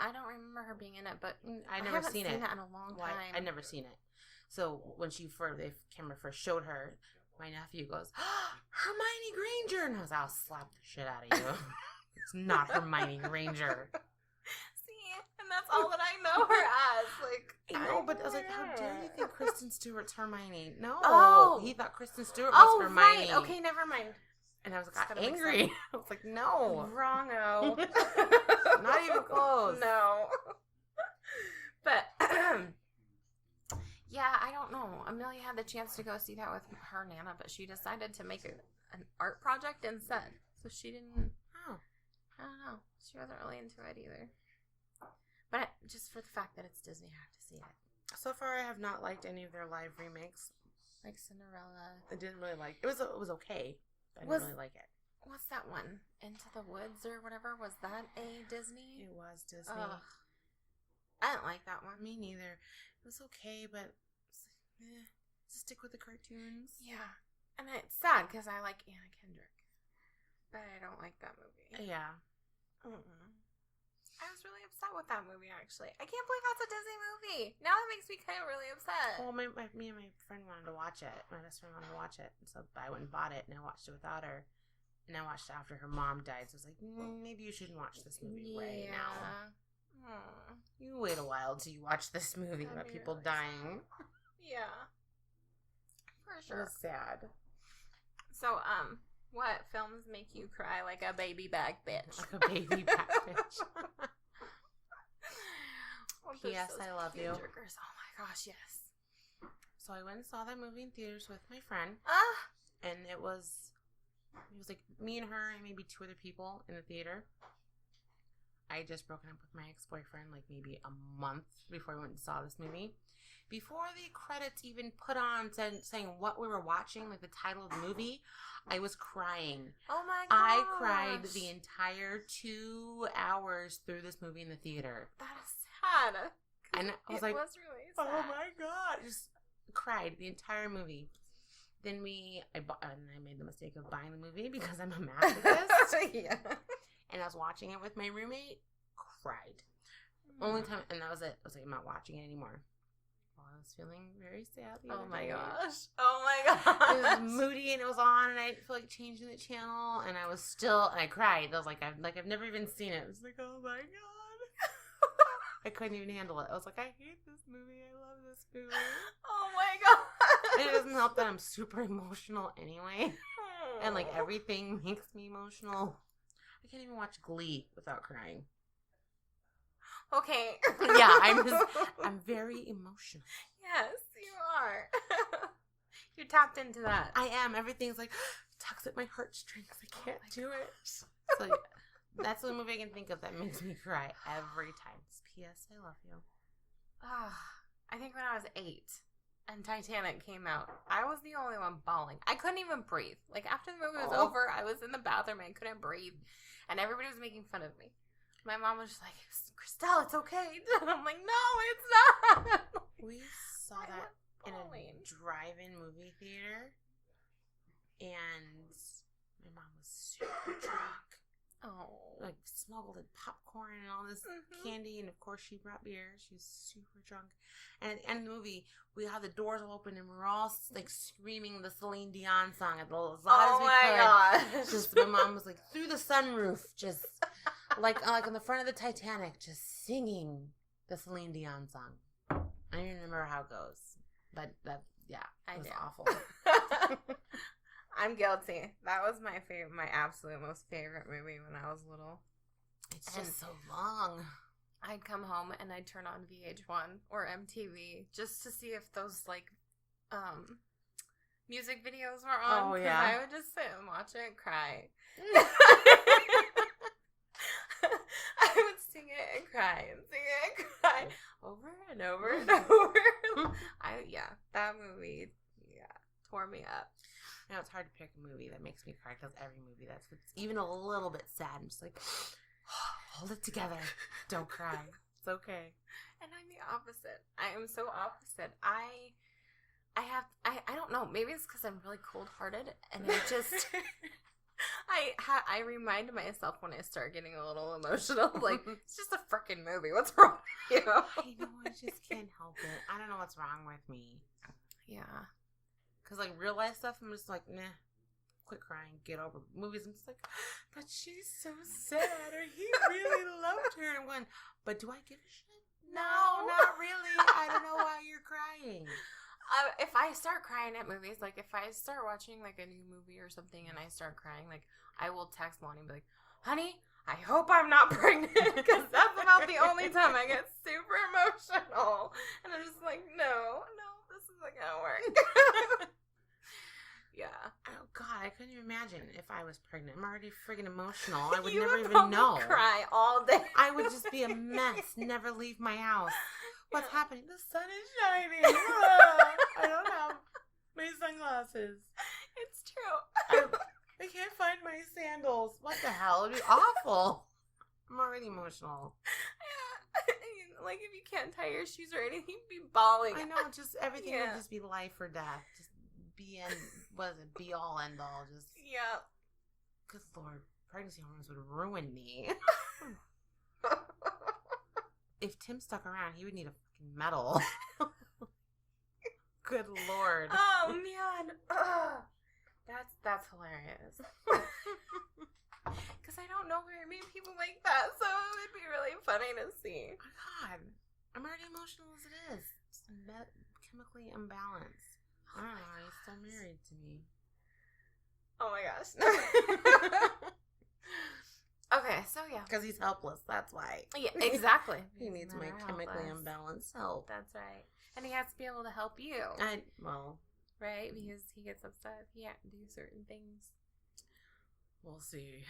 S1: I don't remember her being in it, but
S4: I
S1: haven't
S4: never seen it
S1: in a long time.
S4: I'd never seen it. So when the camera first showed her, my nephew goes, Hermione Granger, and I was like, I'll slap the shit out of you. It's not Hermione Granger.
S1: See, and that's all that I know her as. Like,
S4: I know, but I was like, how dare you think Kristen Stewart's Hermione? No.
S1: Oh.
S4: He thought Kristen Stewart was Hermione.
S1: Right. Okay, never mind.
S4: And I was
S1: It's
S4: like,
S1: gonna make
S4: angry.
S1: sense.
S4: I was like, no.
S1: Wrong-o.
S4: Not even close.
S1: No. But, yeah, I don't know. Amelia had the chance to go see that with her Nana, but she decided to make an art project instead. So she didn't.
S4: Oh.
S1: I don't know. She wasn't really into it either. But just for the fact that it's Disney, I have to see it.
S4: So far, I have not liked any of their live remakes.
S1: Like Cinderella.
S4: I didn't really like it. It was okay. But I didn't really like it.
S1: What's that one? Into the Woods or whatever? Was that a Disney?
S4: It was Disney.
S1: Ugh. I didn't like that one.
S4: Me neither. It was okay, but just stick with the cartoons.
S1: Yeah. And it's sad because I like Anna Kendrick. But I don't like that movie.
S4: Yeah.
S1: I was really upset with that movie, actually. I can't believe that's a Disney movie. Now that makes me kind of really upset.
S4: Well, me and my friend wanted to watch it. My best friend wanted to watch it. So I went and bought it, and I watched it without her. And I watched it after her mom died. So I was like, maybe you shouldn't watch this movie right now. You wait a while till you watch this movie about people
S1: really
S4: dying.
S1: Yeah. For
S4: It
S1: sure.
S4: was sad.
S1: So, What films make you cry like a baby back bitch?
S4: Like a baby back bitch. P.S. I love you.
S1: Jerkers. Oh my gosh, yes.
S4: So I went and saw that movie in theaters with my friend. And it was like me and her and maybe 2 other people in the theater. I had just broken up with my ex-boyfriend like maybe a month before I went and saw this movie. Before the credits even put on saying what we were watching, like the title of the movie, I was crying.
S1: Oh my gosh.
S4: I cried the entire 2 hours through this movie in the theater.
S1: That is sad.
S4: And I was like,
S1: it was really sad.
S4: oh my God. Just cried the entire movie. Then I made the mistake of buying the movie because I'm a masochist.
S1: Yeah.
S4: And I was watching it with my roommate. Cried. Only time, and that was it. I was like, I'm not watching it anymore. Well, I was feeling very sad.
S1: Oh my gosh. Oh my gosh.
S4: It was moody and it was on, and I didn't feel like changing the channel, and I cried. I was like, I've never even seen it. I was like, oh my God. I couldn't even handle it. I was like, I hate this movie. I love this movie.
S1: Oh my God.
S4: And it doesn't help that I'm super emotional anyway. And like everything makes me emotional. I can't even watch Glee without crying.
S1: Okay.
S4: Yeah, I'm very emotional.
S1: Yes, you are. You tapped into that.
S4: I am. Everything's like tugs at my heartstrings. I can't do it. So that's the movie I can think of that makes me cry every time. P.S. I love you.
S1: I think when I was 8 and Titanic came out, I was the only one bawling. I couldn't even breathe. Like after the movie was over, I was in the bathroom and I couldn't breathe, and everybody was making fun of me. My mom was just like, Krystel, it's okay. And I'm like, no, it's not.
S4: We saw that in a drive-in movie theater, and my mom was super drunk.
S1: Oh.
S4: Like smuggled in popcorn and all this candy, and of course she brought beer. She was super drunk. And at the end of the movie, we had the doors all open and we're all like screaming the Celine Dion song as loud as we could.
S1: Oh my gosh.
S4: Just my mom was like through the sunroof, just like on the front of the Titanic, just singing the Celine Dion song. I don't even remember how it goes, but it was awful.
S1: I'm guilty. That was my absolute most favorite movie when I was little.
S4: It's just so long.
S1: I'd come home and I'd turn on VH1 or MTV just to see if those like music videos were on.
S4: Oh yeah.
S1: I would just sit and watch it and cry. I would sing it and cry and sing it and cry over and over and over. That movie tore me up.
S4: Now it's hard to pick a movie that makes me cry because every movie that's even a little bit sad, I'm just like, hold it together. Don't cry. It's okay.
S1: And I'm the opposite. I am so opposite. I don't know. Maybe it's because I'm really cold-hearted, and I just I remind myself when I start getting a little emotional, like it's just a freaking movie. What's wrong with you?
S4: I know. I just can't help it. I don't know what's wrong with me.
S1: Yeah.
S4: Because, like, real life stuff, I'm just like, nah, quit crying, get over it. Movies, I'm just like, but she's so sad, or he really loved her. And I'm going, but do I give a shit? No, not really. I don't know why you're crying.
S1: If I start crying at movies, like, if I start watching, like, a new movie or something and I start crying, like, I will text Lonnie and be like, honey, I hope I'm not pregnant, because that's about the only time I get super emotional. And I'm just like, no, this isn't gonna work. Yeah.
S4: Oh, God, I couldn't even imagine if I was pregnant. I'm already friggin' emotional. I would
S1: you
S4: never
S1: would
S4: even know.
S1: Cry all day.
S4: I would just be a mess, never leave my house. What's happening? The sun is shining. I don't have my sunglasses.
S1: It's true.
S4: I can't find my sandals. What the hell? It'd be awful. I'm already emotional.
S1: Yeah. Like, if you can't tie your shoes or anything, you'd be bawling.
S4: I know, just everything would just be life or death. Just be all, end all. Just good Lord, pregnancy hormones would ruin me. If Tim stuck around, he would need a fucking medal. Good Lord.
S1: Oh man, that's hilarious. Because I don't know very many people like that, so it would be really funny to see.
S4: Oh my God, I'm already emotional as it is. Just chemically imbalanced. I don't know. He's still married to me.
S1: Oh my gosh. Okay, so yeah.
S4: Because he's helpless, that's why.
S1: Yeah, exactly.
S4: He needs my chemically imbalanced help.
S1: That's right. And he has to be able to help you.
S4: Well,
S1: right? Because he gets upset if he can't do certain things.
S4: we'll see.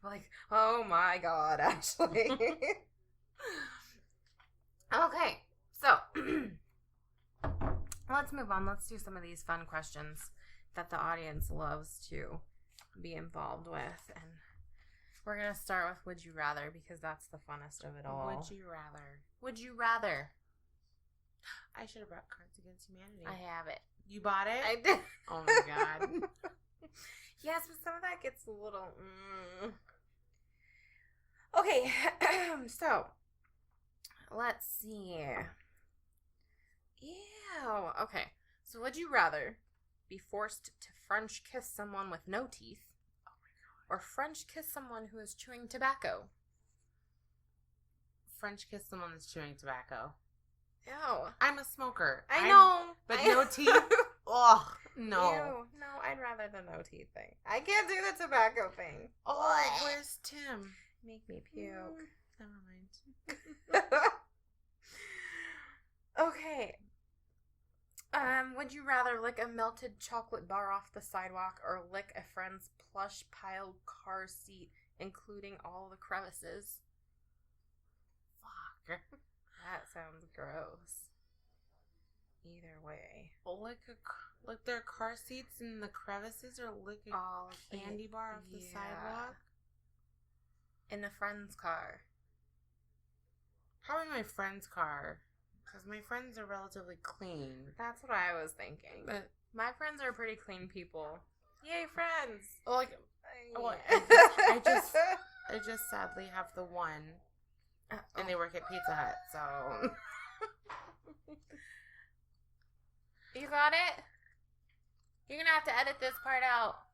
S1: Like, oh my god, Ashley. Okay, so let's move on. Let's do some of these fun questions that the audience loves to be involved with. And we're going to start with Would You Rather, because that's the funnest of it all.
S4: Would you rather?
S1: Would you rather?
S4: I should have brought Cards Against Humanity.
S1: I have it.
S4: You bought it?
S1: I did.
S4: Oh my god.
S1: Yes, but some of that gets a little... Okay, so let's see. Ew. Okay, so would you rather be forced to French kiss someone with no teeth, or French kiss someone who is chewing tobacco?
S4: French kiss someone that's chewing tobacco.
S1: Ew.
S4: I'm a smoker.
S1: I know.
S4: But no teeth? Ugh, no.
S1: Ew. No, I'd rather the no teeth thing. I can't do the tobacco thing.
S4: Oh, where's Tim?
S1: Make me puke.
S4: Never mind.
S1: Okay. Would you rather lick a melted chocolate bar off the sidewalk or lick a friend's plush piled car seat, including all the crevices?
S4: Fuck.
S1: That sounds gross. Either way.
S4: Lick their car seats in the crevices, or lick a candy bar off the sidewalk?
S1: In a friend's car.
S4: Probably my friend's car. Because my friends are relatively clean.
S1: That's what I was thinking.
S4: But
S1: my friends are pretty clean people. Yay, friends!
S4: I just sadly have the one, and they work at Pizza Hut, so...
S1: You got it? You're gonna have to edit this part out.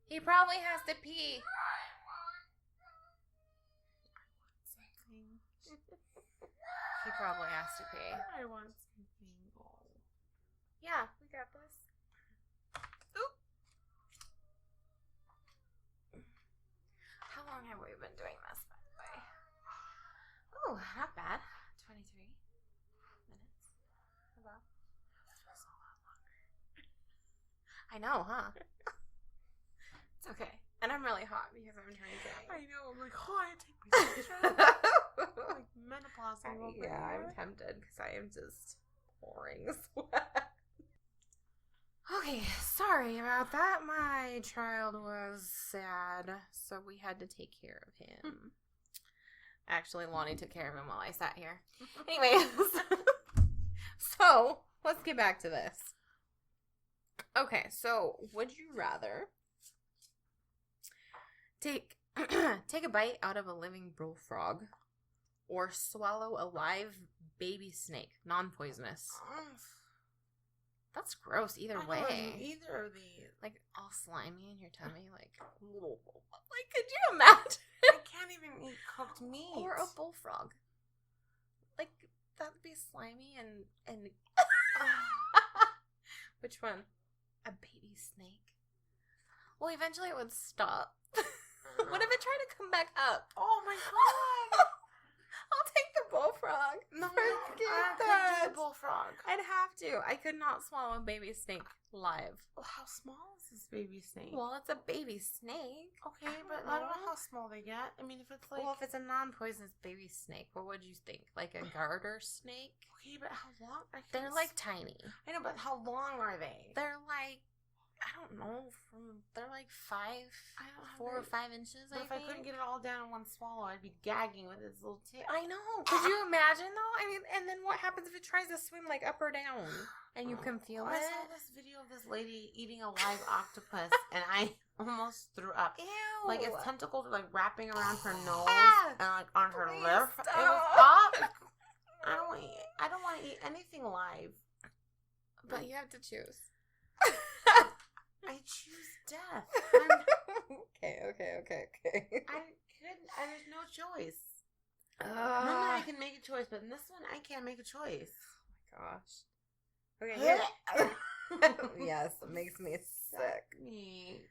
S1: He probably has to pee. He probably has to pee.
S4: I want something.
S1: Yeah, we got this. Oop. How long have we been doing this, by the way? Oh, not bad. 23 minutes. About.
S4: Feels a lot longer.
S1: I know, huh? It's okay. And I'm really hot because I'm drinking.
S4: I know. I'm like, oh, I take my picture. Like menopause.
S1: Yeah, I'm tempted because I am just pouring sweat. Okay, sorry about that. My child was sad, so we had to take care of him. Actually, Lonnie took care of him while I sat here. Anyways, so let's get back to this. Okay, so would you rather take a bite out of a living bullfrog or swallow a live baby snake, non-poisonous? That's gross either way.
S4: Either of these.
S1: Like all slimy in your tummy, like could you imagine?
S4: I can't even eat cooked meat.
S1: Or a bullfrog. Like that'd be slimy and Which one? A baby snake. Well, eventually it would stop. What if it tried to come back up?
S4: Oh my god!
S1: I'll take the bullfrog.
S4: No,
S1: Forget
S4: I
S1: that.
S4: can't do the bullfrog.
S1: I'd have to. I could not swallow a baby snake live.
S4: Well, how small is this baby snake?
S1: Well, it's a baby snake.
S4: Okay, but I don't know how small they get. I mean, if it's like...
S1: Well, if it's a non-poisonous baby snake, what would you think? Like a garter snake?
S4: Okay, but how long?
S1: They're like tiny.
S4: I know, but how long are they?
S1: They're like, I don't know, they're like 4 or 5 inches,
S4: But if I couldn't get it all down in one swallow, I'd be gagging with its little tail.
S1: I know. Could you imagine, though? I mean, and then what happens if it tries to swim, like, up or down? And you can feel it?
S4: I saw this video of this lady eating a live octopus, and I almost threw up.
S1: Ew.
S4: Like, its tentacles were, like, wrapping around her nose and, like, on her
S1: Please
S4: lip.
S1: stop.
S4: It was up. I don't want to eat anything live.
S1: But you have to choose.
S4: I choose death.
S1: Okay.
S4: There's no choice. Normally I can make a choice, but in this one I can't make a choice.
S1: Oh my gosh. Okay, Yes, it makes me sick.
S4: Me.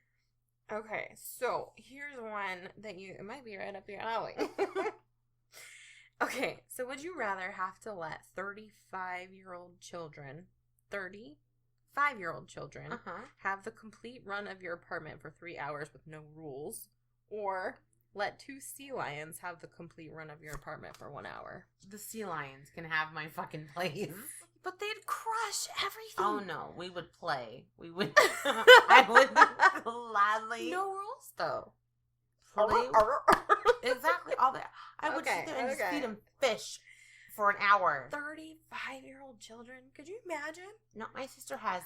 S1: Okay, so here's one that it might be right up your alley. Okay, so would you rather have to let 35-year-old children have the complete run of your apartment for 3 hours with no rules, or let 2 sea lions have the complete run of your apartment for 1 hour?
S4: The sea lions can have my fucking place.
S1: But they'd crush everything.
S4: Oh no, we would play. We would. I would gladly.
S1: No rules though.
S4: Play. Exactly. All that. I would sit there and just feed them fish for an hour.
S1: 35-year-old children. Could you imagine?
S4: No, my sister has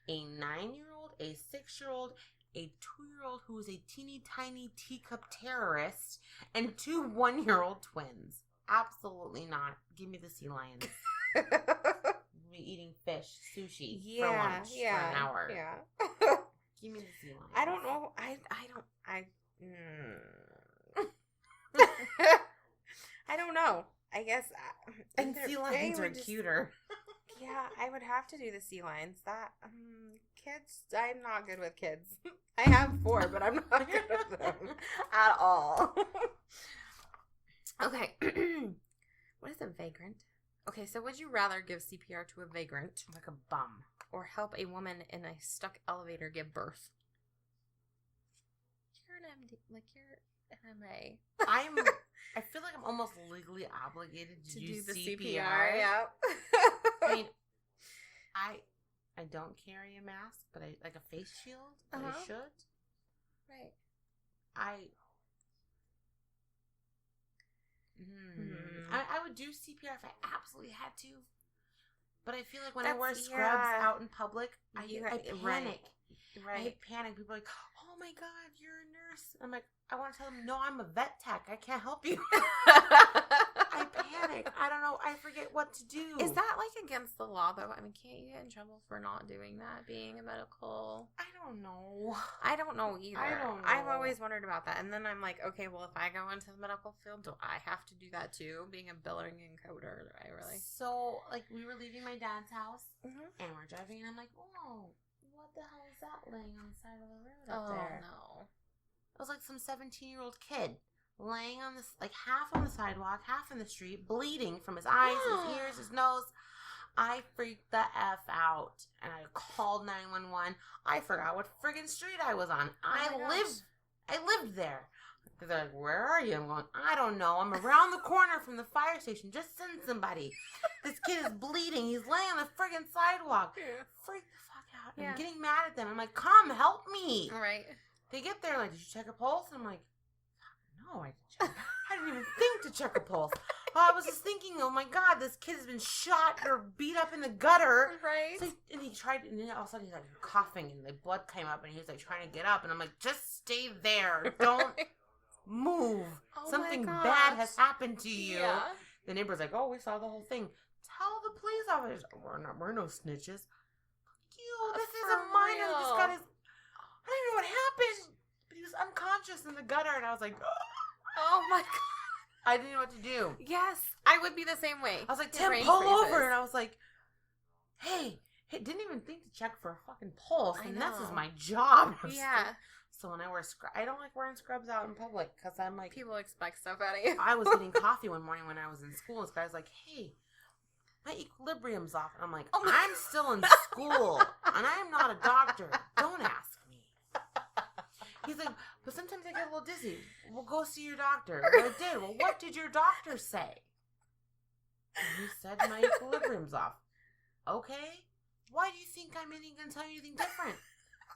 S4: a 9-year-old, a 6-year-old, a 2-year-old who is a teeny tiny teacup terrorist, and 2 1-year-old twins. Absolutely not. Give me the sea lions. We'll be eating fish, sushi for lunch for an hour.
S1: Yeah.
S4: Give me the sea lions.
S1: I don't know. I don't know. I guess.
S4: And sea lions are cuter.
S1: Yeah, I would have to do the sea lions. That kids, I'm not good with kids. I have 4, but I'm not good with them at all. Okay. What is a vagrant? Okay, so would you rather give CPR to a vagrant,
S4: like a bum,
S1: or help a woman in a stuck elevator give birth? You're an MD, like you're an MA.
S4: I feel like I'm almost legally obligated to do the CPR.
S1: Yeah.
S4: I mean, I don't carry a mask, but I like a face shield. But I should.
S1: Right.
S4: I would do CPR if I absolutely had to. But I feel like when I wear scrubs out in public, I panic.
S1: Right.
S4: I panic. People are like, oh my God, you're a nurse. I'm like, I want to tell them, no, I'm a vet tech. I can't help you. I panic. I don't know. I forget what to do.
S1: Is that like against the law though? I mean, can't you get in trouble for not doing that, being a medical?
S4: I don't know.
S1: I don't know either.
S4: I don't know.
S1: I've always wondered about that. And then I'm like, okay, well, if I go into the medical field, do I have to do that too? Being a billing encoder, do I really?
S4: So, like, we were leaving my dad's house,
S1: Mm-hmm.
S4: and we're driving, and I'm like, whoa, what the hell is that laying on the side of the road up there?
S1: No.
S4: It was like some 17-year-old kid laying on this, like, half on the sidewalk, half in the street, bleeding from his eyes, his ears, his nose. I freaked the F out, and I called 911. I forgot what friggin' street I was on. I lived there. They're like, where are you? I'm going, I don't know. I'm around the corner from the fire station. Just send somebody. This kid is bleeding. He's laying on the friggin' sidewalk.
S1: Yeah.
S4: Freak the fuck out.
S1: Yeah.
S4: I'm getting mad at them. I'm like, come, help me.
S1: All right.
S4: They get there, like, did you check a pulse? And I'm like, no, I didn't even think to check a pulse. I was just thinking, oh my God, this kid has been shot or beat up in the gutter.
S1: Right.
S4: So, and he tried, and then all of a sudden he's like coughing, and the blood came up, and he was like trying to get up, and I'm like, just stay there. Don't move.
S1: Oh
S4: Something
S1: my
S4: bad
S1: gosh.
S4: has happened to you.
S1: Yeah.
S4: The neighbor's like, oh, we saw the whole thing. Tell the police officers. We're no snitches. This is a minor who just got his, I don't know what happened, but he was unconscious in the gutter, and I was like,
S1: Oh my God.
S4: I didn't know what to do.
S1: Yes, I would be the same way.
S4: I was like,
S1: Your
S4: Tim,
S1: brain
S4: pull
S1: freezes.
S4: over. And I was like, hey, didn't even think to check for a fucking pulse.
S1: I
S4: And this is
S1: know.
S4: my job.
S1: Yeah.
S4: So when I wear scrubs, I don't like wearing scrubs out in public because I'm like,
S1: People expect stuff out of you.
S4: I was getting coffee one morning when I was in school. And this guy's like, hey, my equilibrium's off. And I'm like, I'm still in school and I'm not a doctor. Don't ask me. He's like, but sometimes I get a little dizzy. We'll go see your doctor. Well, I did. Well, what did your doctor say? And he said my equilibrium's off. Okay. Why do you think I'm even going to tell you anything different?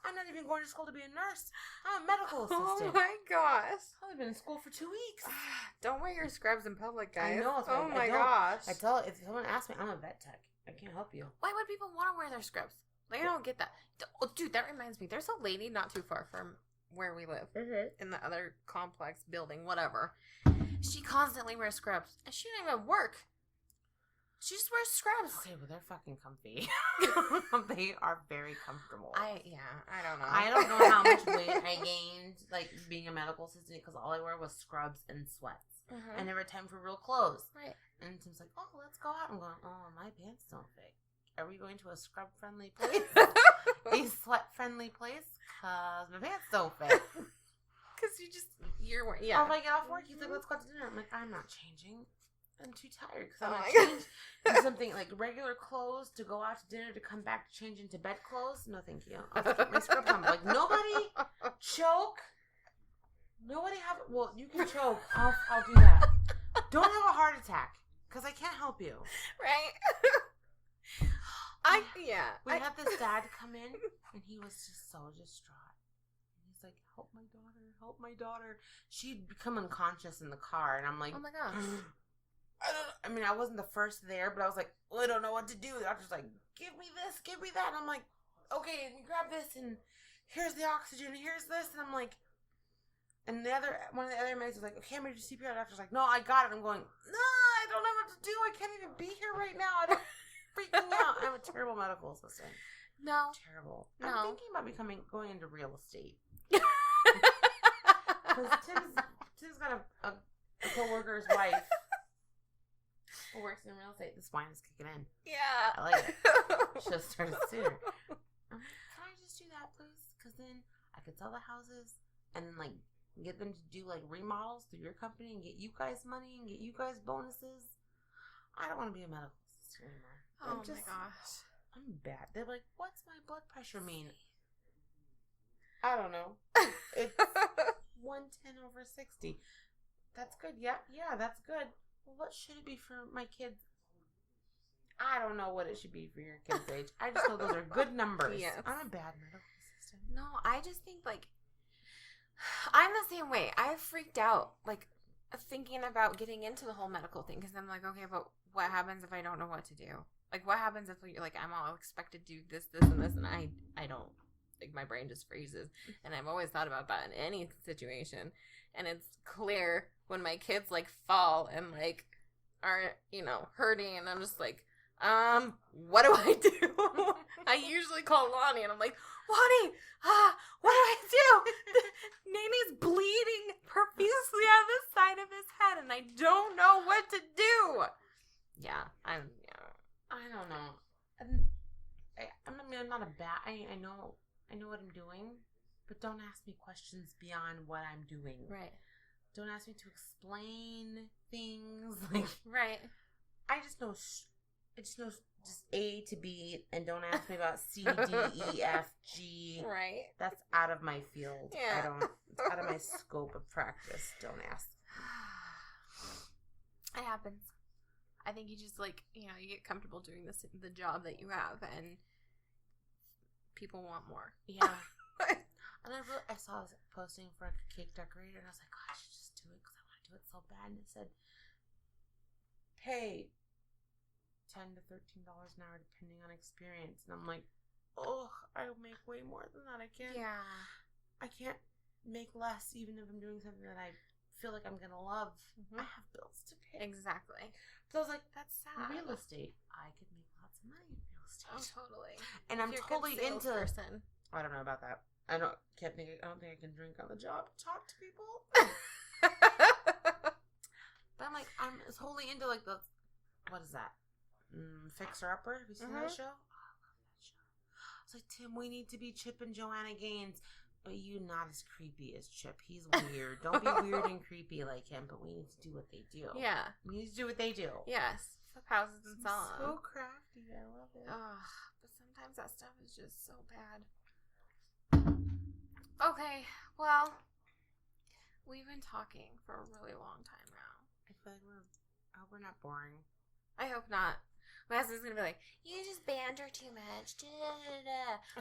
S4: I'm not even going to school to be a nurse. I'm a medical assistant.
S1: Oh my gosh.
S4: I've only been in school for 2 weeks.
S1: Don't wear your scrubs in public, guys.
S4: I know. It's
S1: Oh my
S4: I don't.
S1: gosh.
S4: I tell, if someone asks me, I'm a vet tech. I can't help you.
S1: Why would people want to wear their scrubs? Like, I don't get that. Oh, dude, that reminds me. There's a lady not too far from where we live, in the other complex building, whatever. She constantly wears scrubs, and she don't even work. She just wears scrubs.
S4: Okay, well, they're fucking comfy. They are very comfortable.
S1: I don't know.
S4: I don't know how much weight I gained, like, being a medical assistant, because all I wore was scrubs and sweats.
S1: Mhm.
S4: I never had time for real clothes.
S1: Right.
S4: And Tim's like, oh, let's go out. I'm going, oh, my pants don't fit. are we going to a scrub-friendly place? A sweat-friendly place? Because my pants don't fit.
S1: Because you're, yeah.
S4: Or if I get off work, he's like, let's go out to dinner. I'm like, I'm not changing. I'm too tired because I'm
S1: Oh
S4: not
S1: my
S4: changing into something like regular clothes to go out to dinner to come back to change into bed clothes. No, thank you. I'll keep my scrubs on. Like, nobody choke. Nobody have. Well, you can choke. I'll do that. Don't have a heart attack because I can't help you.
S1: Right?
S4: We had this dad come in and he was just so distraught. He's like, help my daughter, help my daughter. She'd become unconscious in the car, and I'm like,
S1: oh my gosh.
S4: I wasn't the first there, but I was like, well, I don't know what to do. The doctor's like, give me this, give me that. And I'm like, okay, we grab this, and here's the oxygen, here's this. And I'm like, and one of the other medics was like, okay, I'm going to do CPR. The doctor's like, no, I got it. I'm going, no, I don't know what to do. I can't even be here right now. I'm freaking out. I'm a terrible medical assistant.
S1: No.
S4: Terrible.
S1: No.
S4: I'm thinking about going into real estate. Because Tim's got a co-worker's wife who works in real estate. This wine is kicking in.
S1: Yeah.
S4: I like it. Should have started sooner. I'm like, can I just do that, please? Because then I could sell the houses and then, like, get them to do, like, remodels through your company and get you guys money and get you guys bonuses. I don't want to be a medical assistant anymore.
S1: Oh my gosh.
S4: I'm bad. They're like, what's my blood pressure mean? I don't know. It's 110/60. That's good. Yeah, that's good. Well, what should it be for my kids? I don't know what it should be for your kids' age. I just know those are good numbers.
S1: Yes.
S4: I'm a bad medical assistant.
S1: No, I just think, like, I'm the same way. I freaked out, like, thinking about getting into the whole medical thing, because I'm like, okay, but what happens if I don't know what to do? Like, what happens if, like, I'm all expected to do this, and this, and I don't. Like, my brain just freezes. And I've always thought about that in any situation. And it's clear when my kids, like, fall and, like, are, hurting. And I'm just like, what do I do? I usually call Lonnie and I'm like, Lonnie, what do I do? Nani's bleeding profusely out of the side of his head and I don't know what to do. Yeah, I don't know. I'm not a bad, I know what I'm doing, but don't ask me questions beyond what I'm doing. Right.
S4: Don't ask me to explain things. Like,
S1: right.
S4: I just know just A to B, and don't ask me about C, D, E, F, G.
S1: Right.
S4: That's out of my field.
S1: Yeah.
S4: It's out of my scope of practice. Don't ask.
S1: It happens. I think you just, like, you get comfortable doing the job that you have, and people want more.
S4: Yeah. And I saw this posting for a cake decorator, and I was like, oh, I should just do it because I want to do it so bad. And it said, pay $10 to $13 an hour depending on experience. And I'm like, oh, I make way more than that. I can't make less even if I'm doing something that I feel like I'm gonna love. Mm-hmm. I have bills to pay.
S1: Exactly.
S4: So I was like,
S1: that's sad.
S4: Real estate, I could make lots of money in real estate.
S1: Oh, totally.
S4: And I'm totally into
S1: person.
S4: I don't know about that. I don't think I can drink on the job, talk to people. But I'm like, I'm totally into, like, the, what is that? Fixer Upper. Have you seen that show? Oh, I love that show. I was like, Tim, we need to be Chip and Joanna Gaines, but you not as creepy as Chip. He's weird. Don't be weird and creepy like him, but we need to do what they do.
S1: Yeah.
S4: We need to do what they do.
S1: Yes. Flip houses and so on.
S4: So crafty. I love it.
S1: Ugh, but sometimes that stuff is just so bad. Okay, well, we've been talking for a really long time now.
S4: I feel like I hope we're not boring.
S1: I hope not. My husband's gonna be like, you just banter too much.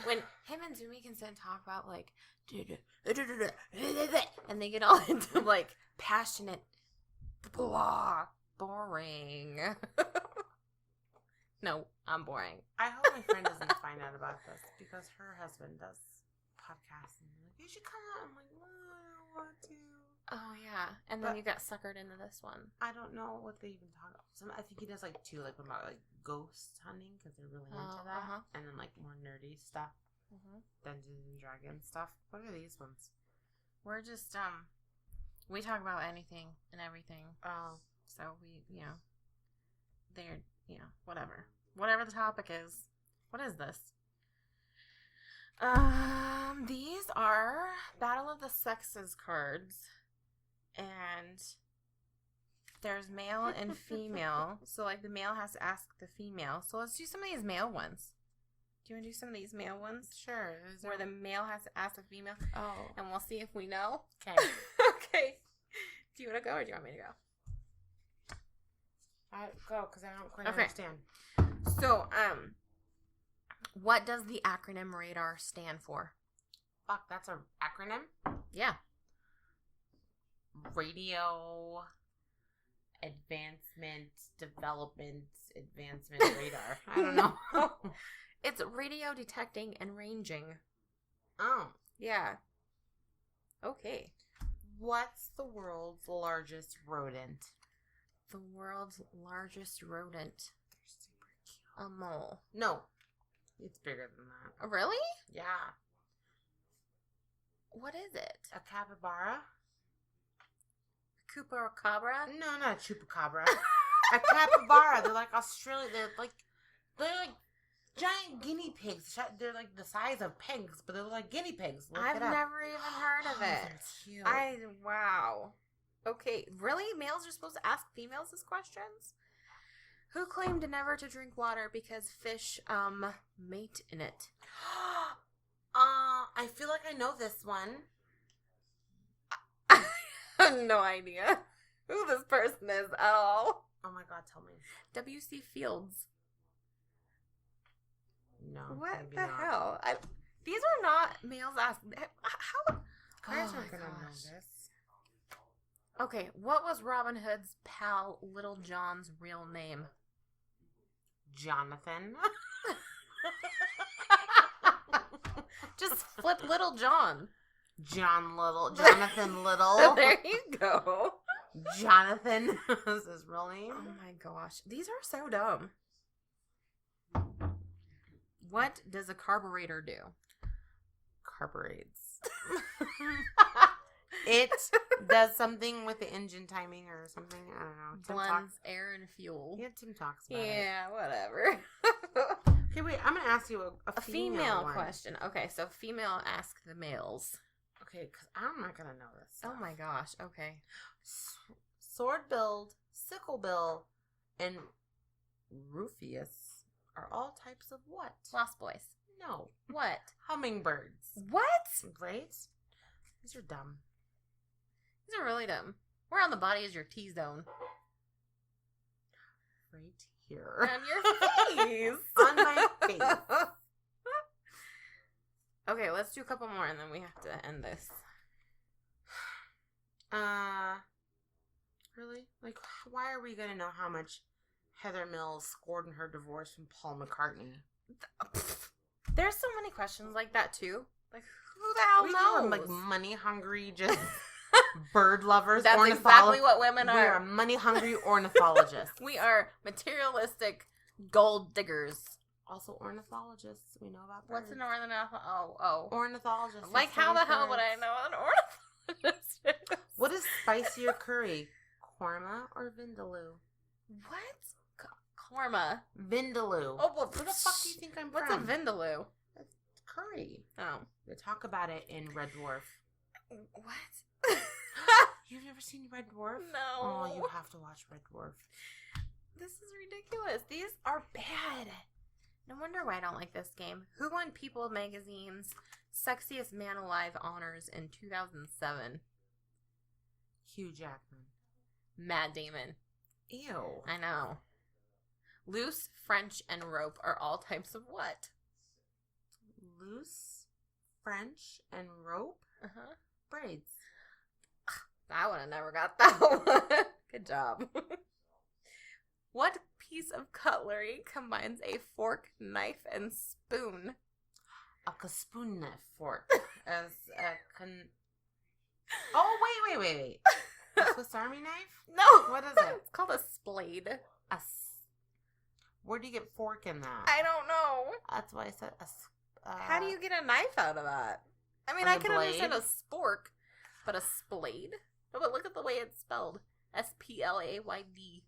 S1: When him and Zumi can sit and talk about, like, and they get all into, like, passionate, blah, boring. No, I'm boring.
S4: I hope my friend doesn't find out about this because her husband does podcasts and like, you should come out. I'm like, well, I don't want to.
S1: Oh yeah, and then you got suckered into this one.
S4: I don't know what they even talk about. I think he does like two, like about like ghost hunting because they're really into that, and then like more nerdy stuff, Dungeons and Dragons stuff. What are these ones?
S1: We're just we talk about anything and everything.
S4: Oh,
S1: so we they're whatever. whatever the topic is. What is this? These are Battle of the Sexes cards, and there's male and female. So, like, the male has to ask the female. So let's do some of these male ones. Do you want to do some of these male ones?
S4: Sure.
S1: Where the male has to ask the female.
S4: Oh.
S1: And we'll see if we know.
S4: Okay.
S1: Okay. Do you want to go or do you want me to go?
S4: Go, because I don't quite
S1: Okay.
S4: understand.
S1: So, what does the acronym RADAR stand for?
S4: Fuck, that's an acronym?
S1: Yeah.
S4: Radio Advancement Development Advancement Radar. I don't know.
S1: It's radio detecting and ranging.
S4: Oh.
S1: Yeah. Okay.
S4: What's the world's largest rodent?
S1: The world's largest rodent.
S4: They're super cute.
S1: A mole.
S4: No. It's bigger than that.
S1: Really?
S4: Yeah.
S1: What is it?
S4: A capybara?
S1: Chupacabra?
S4: No, not a chupacabra. A capybara. They're like Australian. They're like giant guinea pigs. They're like the size of pigs, but they're like guinea pigs. Look
S1: I've
S4: it up.
S1: never even heard of it.
S4: They're cute.
S1: Wow. Okay, really? Males are supposed to ask females these questions? Who claimed never to drink water because fish, mate in it?
S4: I feel like I know this one.
S1: I have no idea who this person is at all.
S4: Oh my god, tell me.
S1: W.C. Fields.
S4: No.
S1: What
S4: maybe
S1: the
S4: not.
S1: hell? These are not males asking. How?
S4: Guys
S1: Oh
S4: aren't
S1: my
S4: gonna know
S1: gosh.
S4: this.
S1: Okay, what was Robin Hood's pal Little John's real name?
S4: Jonathan.
S1: Just flip Little John.
S4: Jonathan Little.
S1: There you go.
S4: Jonathan is his real name.
S1: Oh my gosh. These are so dumb. What does a carburetor do?
S4: Carburetes. It does something with the engine timing or something. I don't know. Tim
S1: Blends air and fuel.
S4: Yeah, Tim talks about it.
S1: Yeah, whatever.
S4: Okay, wait. I'm going to ask you a
S1: A female
S4: one.
S1: question. Okay, so female ask the males.
S4: Okay, because I'm not going to know this
S1: Oh
S4: stuff.
S1: my gosh. Okay.
S4: Sword-billed, sickle-bill, and Rufus are all types of what?
S1: Lost Boys.
S4: No.
S1: What?
S4: Hummingbirds.
S1: What?
S4: Right? These are dumb.
S1: These are really dumb. Where on the body is your T-zone?
S4: Right here.
S1: On your face.
S4: On my face.
S1: Okay, let's do a couple more and then we have to end this.
S4: Really? Like, why are we gonna know how much Heather Mills scored in her divorce from Paul McCartney?
S1: There's so many questions like that too. Like, who the hell
S4: We
S1: knows?
S4: are like money hungry, just bird lovers.
S1: That's exactly what women
S4: We
S1: are.
S4: are money hungry ornithologists.
S1: We are materialistic gold diggers.
S4: Also ornithologists. We know about
S1: What's
S4: birds.
S1: an ornithologist? Oh.
S4: Ornithologists.
S1: Like, how the hell would I know what an ornithologist is?
S4: What is spicier curry? Korma or vindaloo?
S1: What? Korma.
S4: Vindaloo.
S1: Oh, well,
S4: Where the fuck do you think I'm
S1: what's
S4: from?
S1: a vindaloo?
S4: Curry.
S1: Oh.
S4: They talk about it in Red Dwarf.
S1: What?
S4: You've never seen Red Dwarf?
S1: No.
S4: Oh, you have to watch Red Dwarf.
S1: This is ridiculous. These are bad. No wonder why I don't like this game. Who won People Magazine's Sexiest Man Alive honors in 2007?
S4: Hugh Jackman.
S1: Matt Damon.
S4: Ew.
S1: I know. Loose, French, and rope are all types of what?
S4: Loose, French, and rope?
S1: Uh-huh.
S4: Braids.
S1: I would have never got that one. Good job. What piece of cutlery combines a fork, knife, and spoon?
S4: A spoon knife fork. As a Oh, wait. A Swiss Army knife?
S1: No.
S4: What is it?
S1: It's called a splade.
S4: Where do you get fork in that?
S1: I don't know.
S4: That's why I said
S1: How do you get a knife out of that? I mean,
S4: On
S1: I
S4: the
S1: can understand
S4: blade?
S1: a spork, but a splade? No, but look at the way it's spelled. S-P-L-A-Y-D.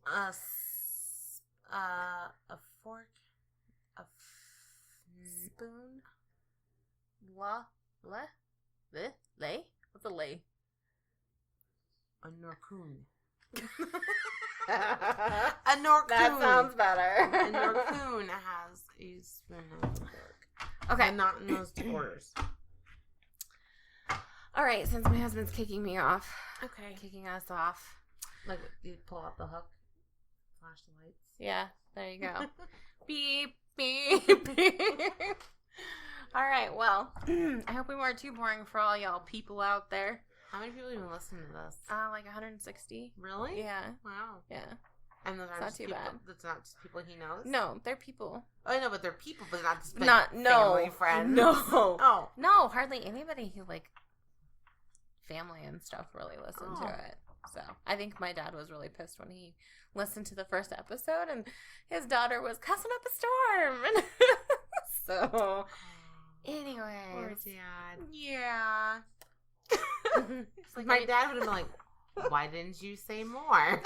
S4: a fork? A
S1: spoon. Lay? What's a lay?
S4: A norcoon. A norcoon.
S1: That sounds better.
S4: A norcoon has a spoon and a fork.
S1: Okay.
S4: And not in those two orders.
S1: All right, since my husband's kicking me off.
S4: Okay.
S1: Kicking us off.
S4: Like, you pull out the hook, flash the lights.
S1: Yeah, there you go. Beep, beep, beep. All right, well, I hope we weren't too boring for all y'all people out there.
S4: How many people even listen to this?
S1: Like 160.
S4: Really?
S1: Yeah.
S4: Wow.
S1: Yeah.
S4: And those
S1: It's
S4: are
S1: not
S4: just
S1: too
S4: people,
S1: bad.
S4: that's not just people he knows?
S1: No, they're people.
S4: Oh, I know, but they're people, but not just
S1: No.
S4: family, friends.
S1: No.
S4: Oh.
S1: No, hardly anybody who, like, family and stuff really listened to it. So, I think my dad was really pissed when he listened to the first episode and his daughter was cussing up a storm. So, anyway.
S4: Poor dad.
S1: Yeah.
S4: It's like my dad would have been like, why didn't you say more?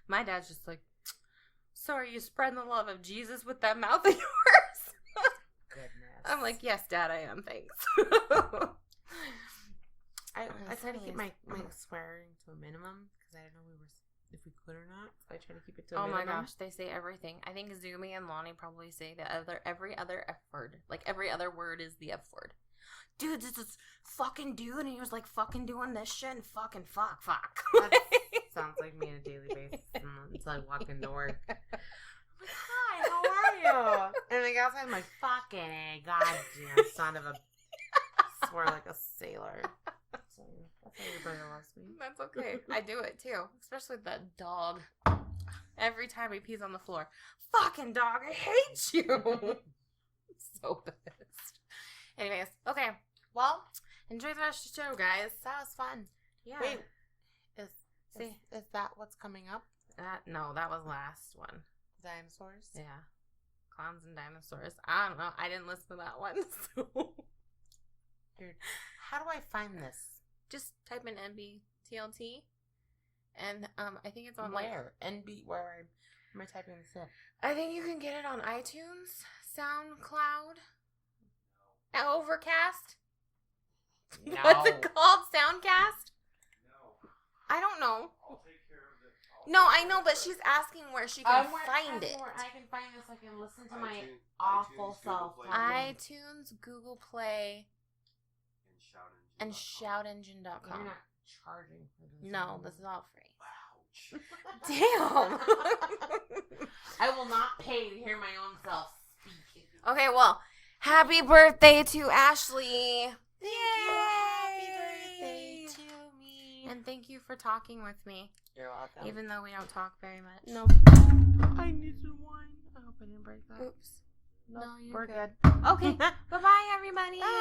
S1: My dad's just like, so are you spreading the love of Jesus with that mouth of yours?
S4: Goodness.
S1: I'm like, yes, Dad, I am. Thanks.
S4: I try to keep my swearing to a minimum because I don't know if we could or not. So I try to keep it to a minimum.
S1: Oh my gosh, they say everything. I think Zumi and Lonnie probably say every other F word. Like every other word is the F word. Dude, this is fucking dude, and he was like fucking doing this shit and fuck.
S4: That sounds like me on a daily basis until I walk into work. I'm like, hi, how are you? And I go outside, I'm like, fucking A, goddamn son of a... Swear like a sailor. So, that's how your brother loves me.
S1: That's okay. I do it too, especially that dog. Every time he pees on the floor, fucking dog, I hate you. So pissed. Anyways, okay. Well, enjoy the rest of the show, guys.
S4: That was fun.
S1: Yeah.
S4: Wait, is that what's coming up?
S1: No, that was last one.
S4: Dinosaurs?
S1: Yeah. Clowns and dinosaurs. I don't know. I didn't listen to that one. So.
S4: Weird. How do I find this?
S1: Just type in NBTLT. And I think it's on
S4: Where? Where am I typing this in?
S1: I think you can get it on iTunes, SoundCloud, Overcast.
S4: No.
S1: What's it called? Soundcast?
S2: No.
S1: I don't know.
S2: I'll take care of it.
S1: No, I know, but she's asking where she can find it.
S4: Where I can find this, I can listen to my
S2: iTunes,
S4: awful
S2: Google
S4: self.
S2: Play.
S1: iTunes, Google Play, and shoutengine.com.
S4: You're not charging for this.
S1: No, this is all free.
S2: Ouch.
S1: Damn.
S4: I will not pay to hear my own self speak.
S1: Okay, well, happy birthday to Ashleigh.
S4: Happy birthday to me.
S1: And thank you for talking with me,
S4: You're welcome.
S1: even though we don't talk very much.
S4: No. I need some wine. I hope I didn't break that.
S1: Oops.
S4: No,
S1: No, you're
S4: we're
S1: good.
S4: good.
S1: Okay. Bye-bye, everybody.
S4: Bye.